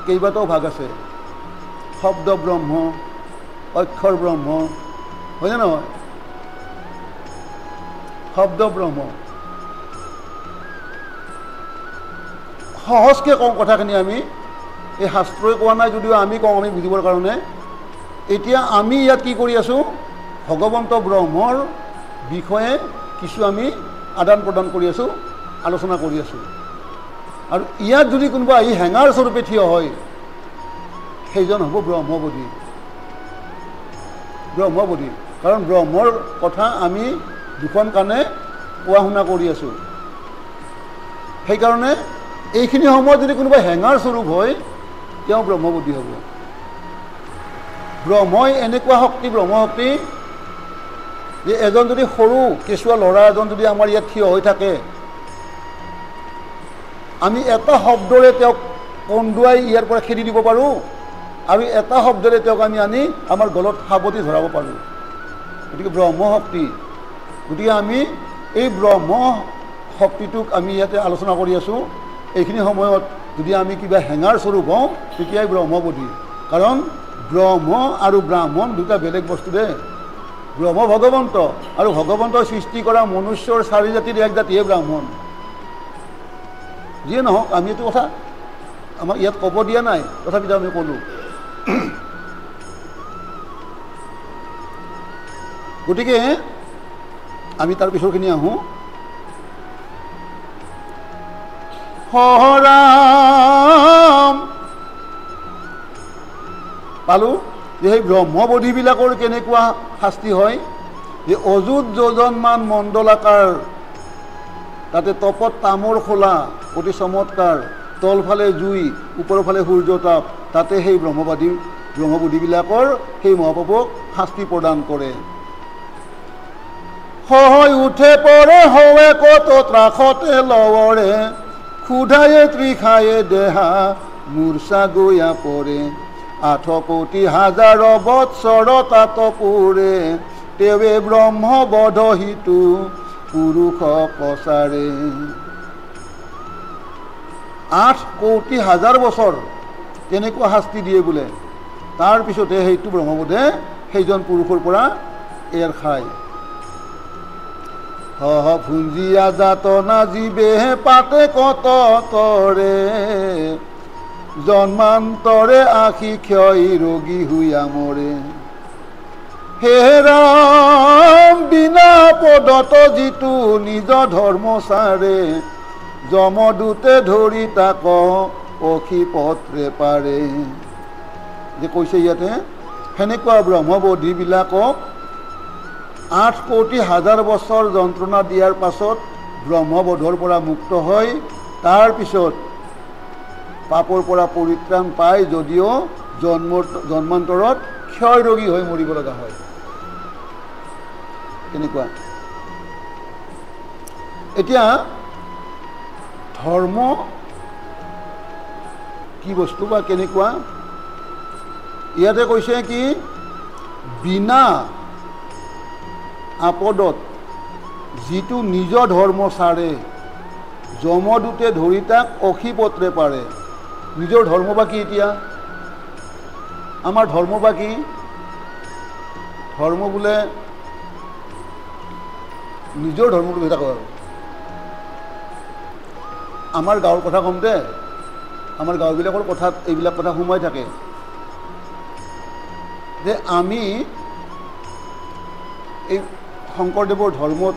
কেইবাটাও ভাগ আছে। শব্দ ব্ৰহ্ম, অক্ষৰ ব্ৰহ্ম, হয়নে নহয়? শব্দ ব্ৰহ্ম। সহজকৈ কওঁ কথাখিনি, আমি এই শাস্ত্ৰই কোৱা নাই যদিও আমি কওঁ, আমি বুজিবৰ কাৰণে। এতিয়া আমি ইয়াত কি কৰি আছোঁ? ভগৱন্ত ব্ৰহ্মৰ বিষয়ে কিছু আমি আদান প্ৰদান কৰি আছোঁ, আলোচনা কৰি আছোঁ। আৰু ইয়াত যদি কোনোবা আহি হেঙাৰ স্বৰূপে থিয় হয়, সেইজন হ'ব ব্ৰহ্মবধি। ব্ৰহ্মবধি, কাৰণ ব্ৰহ্মৰ কথা আমি দুখন কাণে কোৱা শুনা কৰি আছোঁ। সেইকাৰণে এইখিনি সময়ত যদি কোনোবা হেঙাৰ স্বৰূপ হয়, তেওঁ ব্ৰহ্মবধি হ'ব। ব্ৰহ্মই এনেকুৱা শক্তি, ব্ৰহ্মশক্তি, যে এজন যদি সৰু কেঁচুৱা ল'ৰা এজন যদি আমাৰ ইয়াত থিয় হৈ থাকে, আমি এটা শব্দৰে তেওঁক কন্দুৱাই ইয়াৰ পৰা খেদি দিব পাৰোঁ, আৰু এটা শব্দৰে তেওঁক আমি আনি আমাৰ গলত সাৱটি ধৰাব পাৰোঁ। গতিকে ব্ৰহ্মশক্তি, গতিকে আমি এই ব্ৰহ্ম শক্তিটোক আমি ইয়াতে আলোচনা কৰি আছোঁ। এইখিনি সময়ত যদি আমি কিবা হেঙাৰ স্বৰূপ হওঁ, তেতিয়াই ব্ৰহ্মবধি। কাৰণ ব্ৰহ্ম আৰু ব্ৰাহ্মণ দুটা বেলেগ বস্তু দেই। ব্ৰহ্ম ভগৱন্ত, আৰু ভগৱন্তই সৃষ্টি কৰা মনুষ্যৰ 4 জাতিৰ এক জাতিহে ব্ৰাহ্মণ। যিয়ে নহওক, আমি এইটো কথা আমাক ইয়াত ক'ব দিয়া নাই, তথাপিতো আমি ক'লোঁ। গতিকে আমি তাৰ পিছৰখিনি আহোঁ। হৰাম পালোঁ যে সেই ব্ৰহ্মবধিবিলাকৰ কেনেকুৱা শাস্তি হয়। যে অযুত যোজনমান মণ্ডলাকাৰ, তাতে তপত তামৰ খোলা, অতি চমৎকাৰ, তলফালে জুই, ওপৰফালে সূৰ্য তাপ, তাতে সেই ব্ৰহ্মবধিবিলাকৰ সেই মহাপ্ৰভুক শাস্তি প্ৰদান কৰে। হয় উঠে পৰে হৱে কত ত্ৰাসতে লৱৰে, ক্ষুধায়ে তৃষায়ে দেহা মূৰ্ছা গয়া পৰে, 8 কোটি হাজাৰ বৎসৰ তাত পুৰে তেৱে ব্ৰহ্মবধ হিতু পুৰুষ প্ৰচাৰে 8 কোটি হাজাৰ বছৰ তেনেকুৱা শাস্তি দিয়ে বোলে তাৰপিছতে সেইটো ব্ৰহ্মবোধে সেইজন পুৰুষৰ পৰা এৰ খায় হহ ভুঞ্জিয়া যাতনা জীৱে পাতে কত তৰে জন্মান্তৰে আশী ক্ষয় ৰোগী হুয়া মৰে হে ৰাম বিনা পদত যিটো নিজ ধৰ্ম চাৰে যমদূতে ধৰি তাক অখি পত্ৰে পাৰে যে কৈছে ইয়াতে সেনেকুৱা ব্ৰহ্মবোধীবিলাকক 8 কোটি হাজাৰ বছৰ যন্ত্ৰণা দিয়াৰ পাছত ব্ৰহ্মবোধৰ পৰা মুক্ত হয় তাৰপিছত পাপৰ পৰা পৰিত্ৰাণ পায় যদিও জন্মান্তৰত ক্ষয় ৰোগী হৈ মৰিব লগা হয় কেনেকুৱা এতিয়া ধৰ্ম কি বস্তু বা কেনেকুৱা ইয়াতে কৈছে কি বিনা আপদত যিটো নিজ ধৰ্ম চাৰে যমদূতে ধৰি তাক অখিপত্ৰে পাৰে নিজৰ ধৰ্ম বা কি এতিয়া আমাৰ ধৰ্ম বা কি ধৰ্ম বোলে নিজৰ ধৰ্মটো ধৰি থাকো আৰু আমাৰ গাঁৱৰ কথা কম দে আমাৰ গাঁওবিলাকৰ কথাত এইবিলাক কথা সোমাই থাকে যে আমি এই শংকৰদেৱৰ ধৰ্মত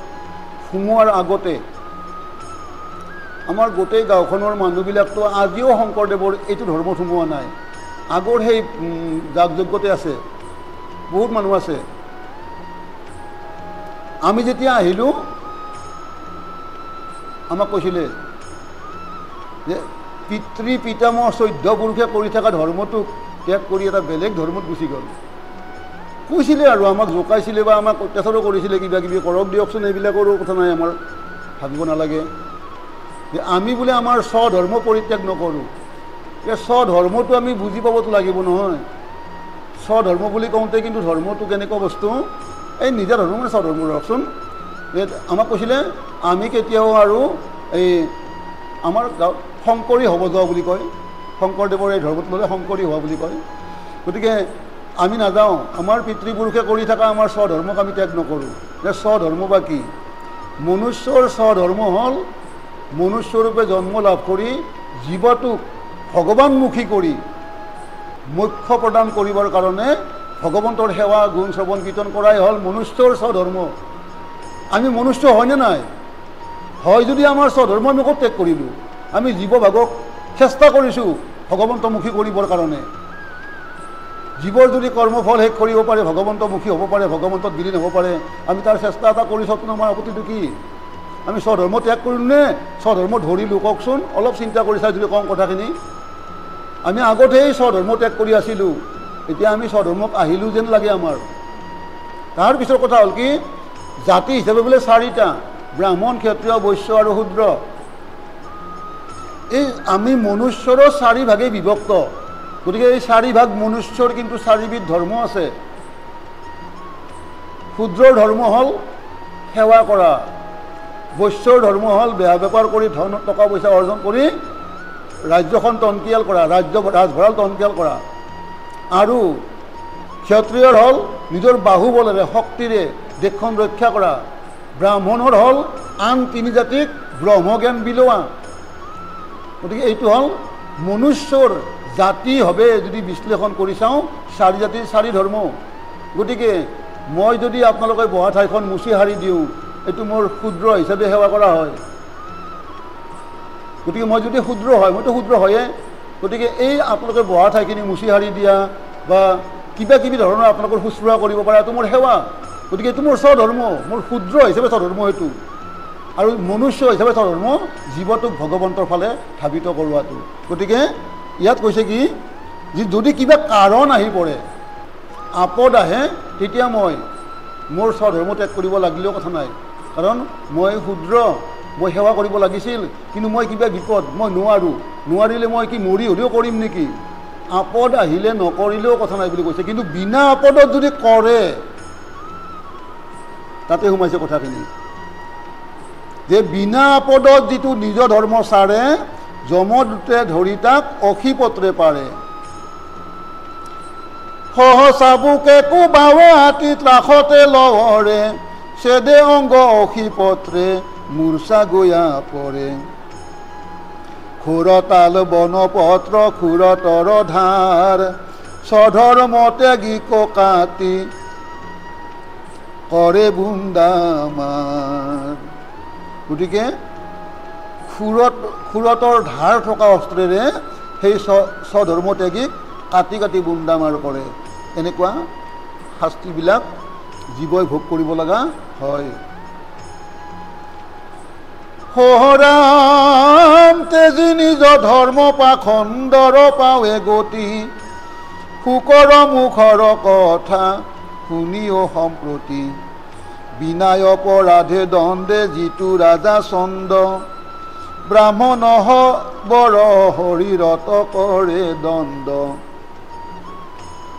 সোমোৱাৰ আগতে আমাৰ গোটেই গাঁওখনৰ মানুহবিলাকতো আজিও শংকৰদেৱৰ এইটো ধৰ্মত সোমোৱা নাই আগৰ সেই যাগযজ্ঞতে আছে বহুত মানুহ আছে আমি যেতিয়া আহিলোঁ আমাক কৈছিলে যে পিতৃ পিতামহ 14 পুৰুষে কৰি থকা ধৰ্মটোক ত্যাগ কৰি এটা বেলেগ ধৰ্মত গুচি গ'ল কৈছিলে আৰু আমাক জোকাইছিলে বা আমাক অত্যাচাৰো কৰিছিলে কিবা কিবি কৰক দিয়কচোন এইবিলাকৰো কথা নাই আমাৰ ভাবিব নালাগে যে আমি বোলে আমাৰ স্বধৰ্ম পৰিত্যাগ নকৰোঁ এই স্বধৰ্মটো আমি বুজি পাবতো লাগিব নহয় স্বধৰ্ম বুলি কওঁতে কিন্তু ধৰ্মটো কেনেকুৱা বস্তু এই নিজা ধৰ্ম মানে স্বধৰ্ম ৰকচোন যে আমাক কৈছিলে আমি কেতিয়াও আৰু এই আমাৰ গাঁও শংকৰী হ'ব যোৱা বুলি কয় শংকৰদেৱৰ এই ধৰ্মত ল'লে শংকৰী হোৱা বুলি কয় গতিকে আমি নাযাওঁ আমাৰ পিতৃপুৰুষে কৰি থকা আমাৰ স্বধৰ্মক আমি ত্যাগ নকৰোঁ যে স্বধৰ্ম বা কি মনুষ্যৰ স্বধৰ্ম হ'ল মনুষ্যৰূপে জন্ম লাভ কৰি জীৱটোক ভগৱানমুখী কৰি মোক্ষ প্ৰদান কৰিবৰ কাৰণে ভগৱন্তৰ সেৱা গুণ শ্ৰৱণ কীৰ্তন কৰাই হ'ল মনুষ্যৰ স্বধৰ্ম আমি মনুষ্য হয়নে নাই হয় যদি আমাৰ স্বধৰ্ম আমি ক'ত ত্যাগ কৰিলোঁ আমি জীৱভাগক চেষ্টা কৰিছোঁ ভগৱন্তমুখী কৰিবৰ কাৰণে জীৱৰ যদি কৰ্মফল শেষ কৰিব পাৰে ভগৱন্তমুখী হ'ব পাৰে ভগৱন্তত বিলীন হ'ব পাৰে আমি তাৰ চেষ্টা এটা কৰিছোঁ আমাৰ আপত্তিটো কি আমি স্বধৰ্ম ত্যাগ কৰিলোঁ নে স্বধৰ্ম ধৰিলোঁ কওকচোন অলপ চিন্তা কৰি চাই যদি কওঁ কথাখিনি আমি আগতেই স্বধৰ্ম ত্যাগ কৰি আছিলোঁ এতিয়া আমি স্বধৰ্মক আহিলোঁ যেন লাগে আমাৰ তাৰপিছৰ কথা হ'ল কি জাতি হিচাপে বোলে 4টা ব্ৰাহ্মণ ক্ষত্ৰিয় বৈশ্য আৰু শূদ্ৰ এই আমি মনুষ্যৰো 4 ভাগে বিভক্ত গতিকে এই 4 ভাগ মনুষ্যৰ কিন্তু 4 বিধ ধৰ্ম আছে শূদ্ৰৰ ধৰ্ম হ'ল সেৱা কৰা বৈশ্যৰ ধৰ্ম হ'ল বেহা বেপাৰ কৰি ধন টকা পইচা অৰ্জন কৰি ৰাজ্যখন টনকিয়াল কৰা ৰাজভঁৰাল টনকিয়াল কৰা আৰু ক্ষত্ৰিয়ৰ হ'ল নিজৰ বাহুবলেৰে শক্তিৰে দেশখন ৰক্ষা কৰা ব্ৰাহ্মণৰ হ'ল আন 3 জাতিক ব্ৰহ্মজ্ঞান বিলোৱা গতিকে এইটো হ'ল মনুষ্যৰ জাতি হবে যদি বিশ্লেষণ কৰি চাওঁ 4 জাতিৰ 4 ধৰ্ম গতিকে মই যদি আপোনালোকে বহা ঠাইখন মুচি হাৰি দিওঁ এইটো মোৰ ক্ষুদ্ৰ হিচাপে সেৱা কৰা হয় গতিকে মই যদি ক্ষুদ্ৰ হয় মইতো ক্ষুদ্ৰ হয়ে গতিকে এই আপোনালোকে বহা ঠাইখিনি মুচি হাৰি দিয়া বা কিবা কিবি ধৰণৰ আপোনালোকৰ শুশ্ৰূষা কৰিব পাৰে এইটো মোৰ সেৱা গতিকে এইটো মোৰ স্বধৰ্ম মোৰ ক্ষুদ্ৰ হিচাপে স্বধৰ্ম এইটো আৰু মনুষ্য হিচাপে স্বধৰ্ম জীৱটোক ভগৱন্তৰ ফালে ধাবিত কৰোৱাটো গতিকে ইয়াত কৈছে কি যে যদি কিবা কাৰণ আহি পৰে আপদ আহে তেতিয়া মই মোৰ স্বধৰ্ম ত্যাগ কৰিব লাগিলেও কথা নাই কাৰণ মই ক্ষুদ্ৰ মই সেৱা কৰিব লাগিছিল কিন্তু মই কিবা বিপদ মই নোৱাৰিলে মই কি মৰি হ'লেও কৰিম নেকি আপদ আহিলে নকৰিলেও কথা নাই বুলি কৈছে, কিন্তু বিনা আপদত যদি কৰে তাতে সোমাইছে কথাখিনি, যে বিনা আপদত যিটো নিজ ধৰ্ম চাৰে যমদূতে ধৰি তাক অখিপত্ৰে পাৰে। সহচাবুকে কোবাৱে হাতীত ৰাসতে লৱৰে, চেদে অংগ অখিপত্ৰে মূৰ্ছা গয়া পৰে। খুৰতাল বনপত্ৰ খুৰতৰ ধাৰ, স্বধৰ্মতে গীক কাটি কৰে বুন্দামাৰ। গতিকে খুৰতৰ ধাৰ থকা অস্ত্ৰেৰে সেই স্বধৰ্মত্যাগীক কাটি কাটি বুন্দামাৰ কৰে। এনেকুৱা শাস্তিবিলাক জীৱই ভোগ কৰিব লগা হয়। সহৰাম তেজি নিজ ধৰ্ম পাখণ্ডৰ পাৱে গতি, শুকৰ মুখৰ কথা শুনিও সম্প্ৰতি। বিনায় অপৰাধে দণ্ডে যিটো ৰাজা চন্দ, ব্ৰাহ্মণ বৰ শৰীৰত কৰে দণ্ড।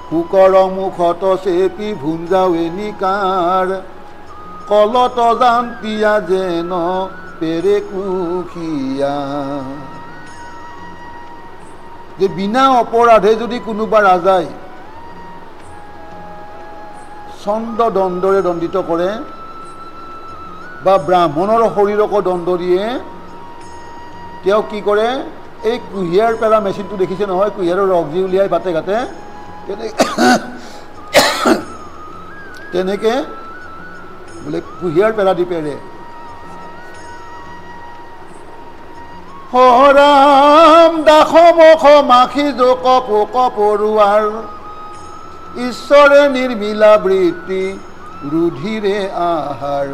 শুকৰ মুখত চেপি ভুঞ্জাৱে নিকাৰ, কলত জান পিয়া যেন পেৰে কুখিয়া। যে বিনা অপৰাধে যদি কোনোবা ৰাজাই চন্দ দণ্ডৰে দণ্ডিত কৰে বা ব্ৰাহ্মণৰ শৰীৰকো দণ্ড দিয়ে, তেওঁ কি কৰে, এই কুঁহিয়াৰ পেৰা মেচিনটো দেখিছে নহয়, কুঁহিয়াৰৰ ৰস যি উলিয়াই বাটে ঘাটে, তেনেকৈ বোলে কুঁহিয়াৰ পেৰা দি পেৰে। সহৰাম দাস মুখ মাখি জোক পোক পৰুৱাৰ, ঈশ্বৰে নিৰ্মিলা বৃত্তি ৰুধিৰে আহাৰ।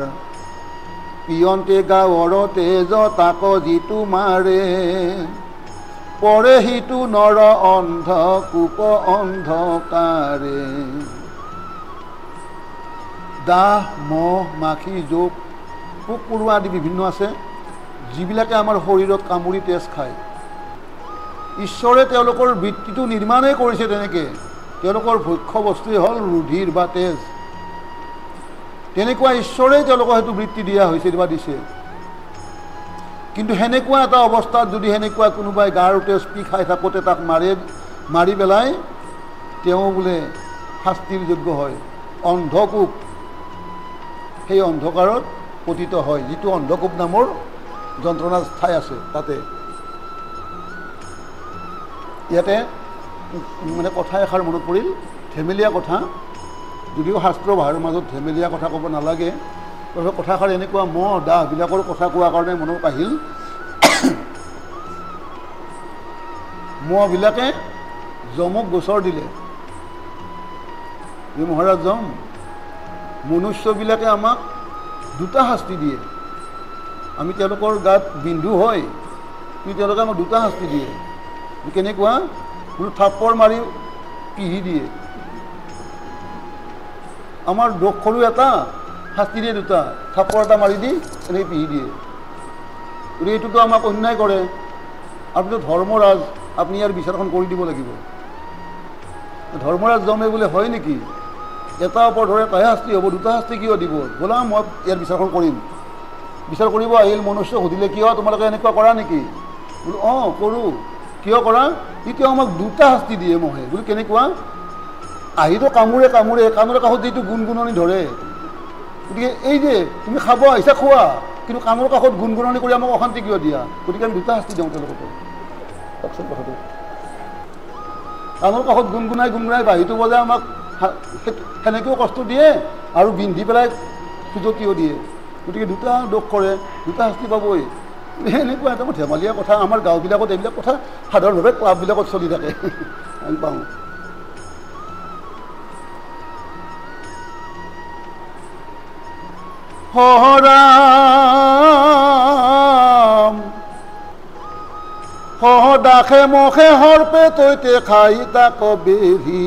পিয়ন্তে গাঁৱৰ তেজ তাক যিটো মাৰে, পৰে সিটো নৰ অন্ধ কূপ অন্ধকাৰে। দাহ মহ মাখি জোক পোক পৰুৱা আদি বিভিন্ন আছে, যিবিলাকে আমাৰ শৰীৰত কামুৰি তেজ খায়। ঈশ্বৰে তেওঁলোকৰ বৃত্তিটো নিৰ্মাণেই কৰিছে তেনেকৈ, তেওঁলোকৰ ভক্ষ্য বস্তুৱেই হ'ল ৰুধিৰ বা তেজ। তেনেকুৱা ঈশ্বৰেই তেওঁলোকক সেইটো বৃত্তি দিয়া হৈছে বা দিছে। কিন্তু সেনেকুৱা এটা অৱস্থাত যদি সেনেকুৱা কোনোবাই গাৰ তেজ পি খাই থাকোঁতে তাক মাৰি পেলাই, তেওঁ বোলে শাস্তিৰ যোগ্য হয়। অন্ধকূপ, সেই অন্ধকাৰত পতিত হয়, যিটো অন্ধকূপ নামৰ যন্ত্ৰণা ঠাই আছে তাতে। ইয়াতে মানে কথা এষাৰ মনত পৰিল, ধেমেলীয়া কথা, যদিও শাস্ত্ৰ ভাষাৰ মাজত ধেমেলীয়া কথা ক'ব নালাগে, তথাপি কথাষাৰ এনেকুৱা মহ দাহবিলাকৰ কথা কোৱাৰ কাৰণে মনত আহিল। মহবিলাকে যমক গোচৰ দিলে, যে মহাৰাজ যম, মনুষ্যবিলাকে আমাক দুটা শাস্তি দিয়ে, আমি তেওঁলোকৰ গাত বিন্ধু হয়, কিন্তু তেওঁলোকে আমাক দুটা শাস্তি দিয়ে। কেনেকুৱা, কোনো থাপ্পৰ মাৰি পিহি দিয়ে, আমাৰ দোষ সৰু এটা শাস্তি দিয়ে দুটা, থাপ্পৰ এটা মাৰি দি এনেকৈ পিহি দিয়ে। গতিকে এইটোতো আমাক অন্যায় কৰে, আপুনিতো ধৰ্মৰাজ, আপুনি ইয়াৰ বিচাৰখন কৰি দিব লাগিব। ধৰ্মৰাজ যমে বোলে হয় নেকি, এটা অপৰাধৰ এটাহে শাস্তি হ'ব, দুটা শাস্তি কিয় দিব, বোলা মই ইয়াৰ বিচাৰখন কৰিম। বিচাৰ কৰিব আহিল, মনুষ্য সুধিলে কিয় তোমালোকে এনেকুৱা কৰা নেকি, বোলো অঁ কৰোঁ। কিয় কৰা, এতিয়া আমাক দুটা শাস্তি দিয়ে মহে। বোলো কেনেকুৱা, আহিতো কামোৰে কামোৰে, কাণৰ কাষত যিটো গুণগুণনি ধৰে, গতিকে এই যে তুমি খাব আহিছা খোৱা, কিন্তু কাণৰ কাষত গুণগুণনি কৰি আমাক অশান্তি কিয় দিয়া, গতিকে আমি দুটা শাস্তি দিওঁ তেওঁলোকক। কওকচোন কথাটো, কাণৰ কাষত গুণগুণাই গুণগুণাই বাঁহীটো বজাই আমাক সেনেকৈও কষ্ট দিয়ে আৰু বিন্ধি পেলাই খুজতিও দিয়ে, গতিকে দুটা দোষ কৰে, দুটা শাস্তি পাবই। এনেকুৱা এটা ধেমালীয়া কথা, আমাৰ গাঁওবিলাকত এইবিলাক কথা সাধাৰণভাৱে ক্লাববিলাকত চলি থাকে, আমি পাওঁ। সহৰাম সহদাসে মখে সৰ্পে তৈতে খাই তাক বেৰি,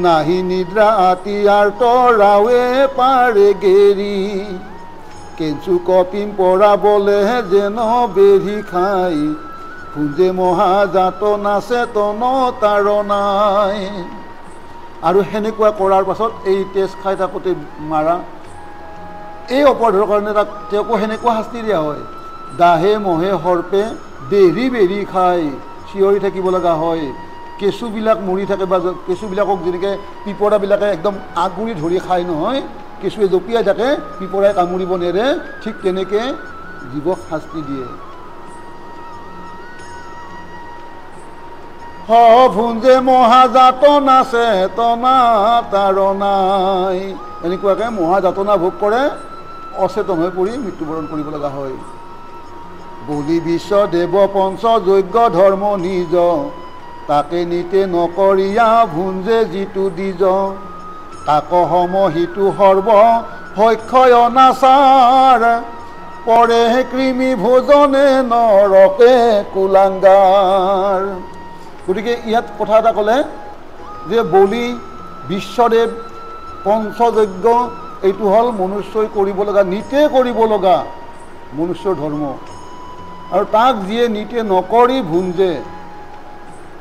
নাহি নিদ্ৰা আতি আৰ্ত ৰাৱে পাৰে গেৰি। কেঞ্চু কপিম পৰা বলে যেন বেৰি খাই, ভুঞ্জে মহাযাতনা চেতন তাৰণাই। আৰু সেনেকুৱা কৰাৰ পাছত এই তেজ খাই থাকোঁতে মাৰা এই অপৰাধৰ কাৰণে তেওঁকো সেনেকুৱা শাস্তি দিয়া হয়। দাহে মহে সৰ্পে বেৰি বেৰি খাই চিঞৰি থাকিব লগা হয়। কেঁচুবিলাক মৰি থাকে বা কেঁচুবিলাকক যেনেকৈ পিপৰাবিলাকে একদম আগুৰি ধৰি খায় নহয়, কেঁচুৱে জঁপিয়াই থাকে পিপৰাই কামুৰিব নেৰে, ঠিক তেনেকৈ জীৱক শাস্তি দিয়ে। ভুঞ্জে মহাযাতনা চেতনা তাৰণাই। এনেকুৱাকৈ মহাযাতনা ভোগ কৰে, অচেতন হৈ পৰি মৃত্যুবৰণ কৰিব লগা হয়। বলি বিশ্ব দেৱ পঞ্চ যজ্ঞ ধৰ্ম নিজ, তাকে নিতে নকৰিয়া ভুঞ্জে যিটো দ্বিজ। তাক সম সিটো সৰ্ব ভক্ষয় অনাচাৰ, পৰে কৃমি ভোজনে নৰকে কুলাংগাৰ। গতিকে ইয়াত কথা এটা ক'লে যে বলি বিশ্বদেৱ পঞ্চযজ্ঞ এইটো হ'ল মনুষ্যই কৰিব লগা, নিতে কৰিব লগা মনুষ্যৰ ধৰ্ম। আৰু তাক যিয়ে নিতে নকৰি ভুঞ্জে,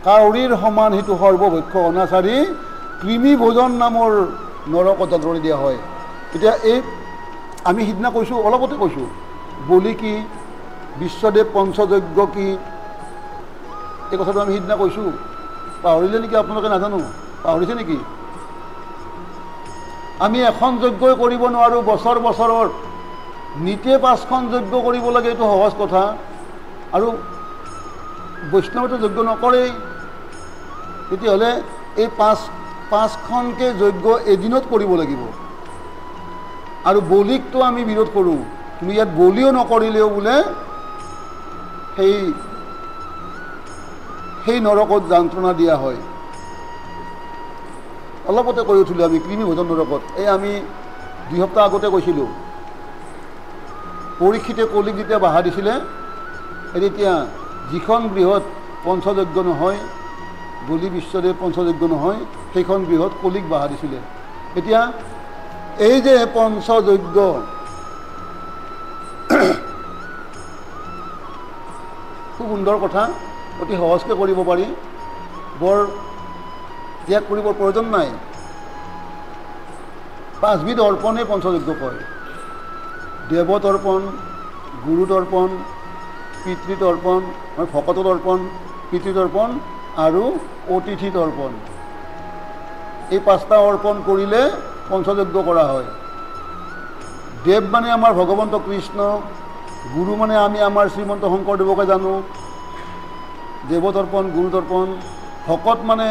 কাউৰীৰ সমান সেইটো সৰ্বভক্ষ অনাচাৰী, কৃমি ভোজন নামৰ নৰকত দৌৰি দিয়া হয়। এতিয়া এই আমি সিদিনা কৈছোঁ, অলপতে কৈছোঁ বলি কি, বিশ্বদেৱ পঞ্চযজ্ঞ কি, এই কথাটো আমি সিদিনা কৈছোঁ। পাহৰিলে নেকি আপোনালোকে? নাজানো, পাহৰিছে নেকি? আমি এখন যজ্ঞই কৰিব নোৱাৰোঁ বছৰ বছৰৰ, নিতে 5খন যজ্ঞ কৰিব লাগে, এইটো সহজ কথা। আৰু বৈষ্ণৱতে যজ্ঞ নকৰেই, তেতিয়াহ'লে এই পাঁচখনকৈ যজ্ঞ এদিনত কৰিব লাগিব। আৰু বলিকটো আমি বিৰোধ কৰোঁ, কিন্তু ইয়াত বলিও নকৰিলেও বোলে সেই নৰকত যন্ত্ৰণা দিয়া হয়। অলপতে কৈ উঠিলোঁ আমি কৃমি ভোজন নৰকত। এই আমি 2 সপ্তাহ আগতে কৈছিলোঁ, পৰীক্ষিতে কলিক যেতিয়া বাধা দিছিলে, তেতিয়া যিখন গৃহত পঞ্চযজ্ঞ নহয়, বলি বিশ্বদেৱ পঞ্চযজ্ঞ নহয়, সেইখন গৃহত কলিক বাধা দিছিলে। এতিয়া এই যে পঞ্চযজ্ঞ, খুব সুন্দৰ কথা, অতি সহজকৈ কৰিব পাৰি, বৰ ত্যাগ কৰিবৰ প্ৰয়োজন নাই। 5 বিধ অৰ্পণেই পঞ্চযজ্ঞ কয়। দেৱতৰ্পণ, গুৰুতৰ্পণ, পিতৃতৰ্পণ, ভকততৰ্পণ, পিতৃতৰ্পণ আৰু অতিথি তৰ্পণ। এই 5টা অৰ্পণ কৰিলে পঞ্চযজ্ঞ কৰা হয়। দেৱ মানে আমাৰ ভগৱন্ত কৃষ্ণ, গুৰু মানে আমি আমাৰ শ্ৰীমন্ত শংকৰদেৱকে জানো, দেৱতৰ্পণ, গুৰুতৰ্পণ। ভকত মানে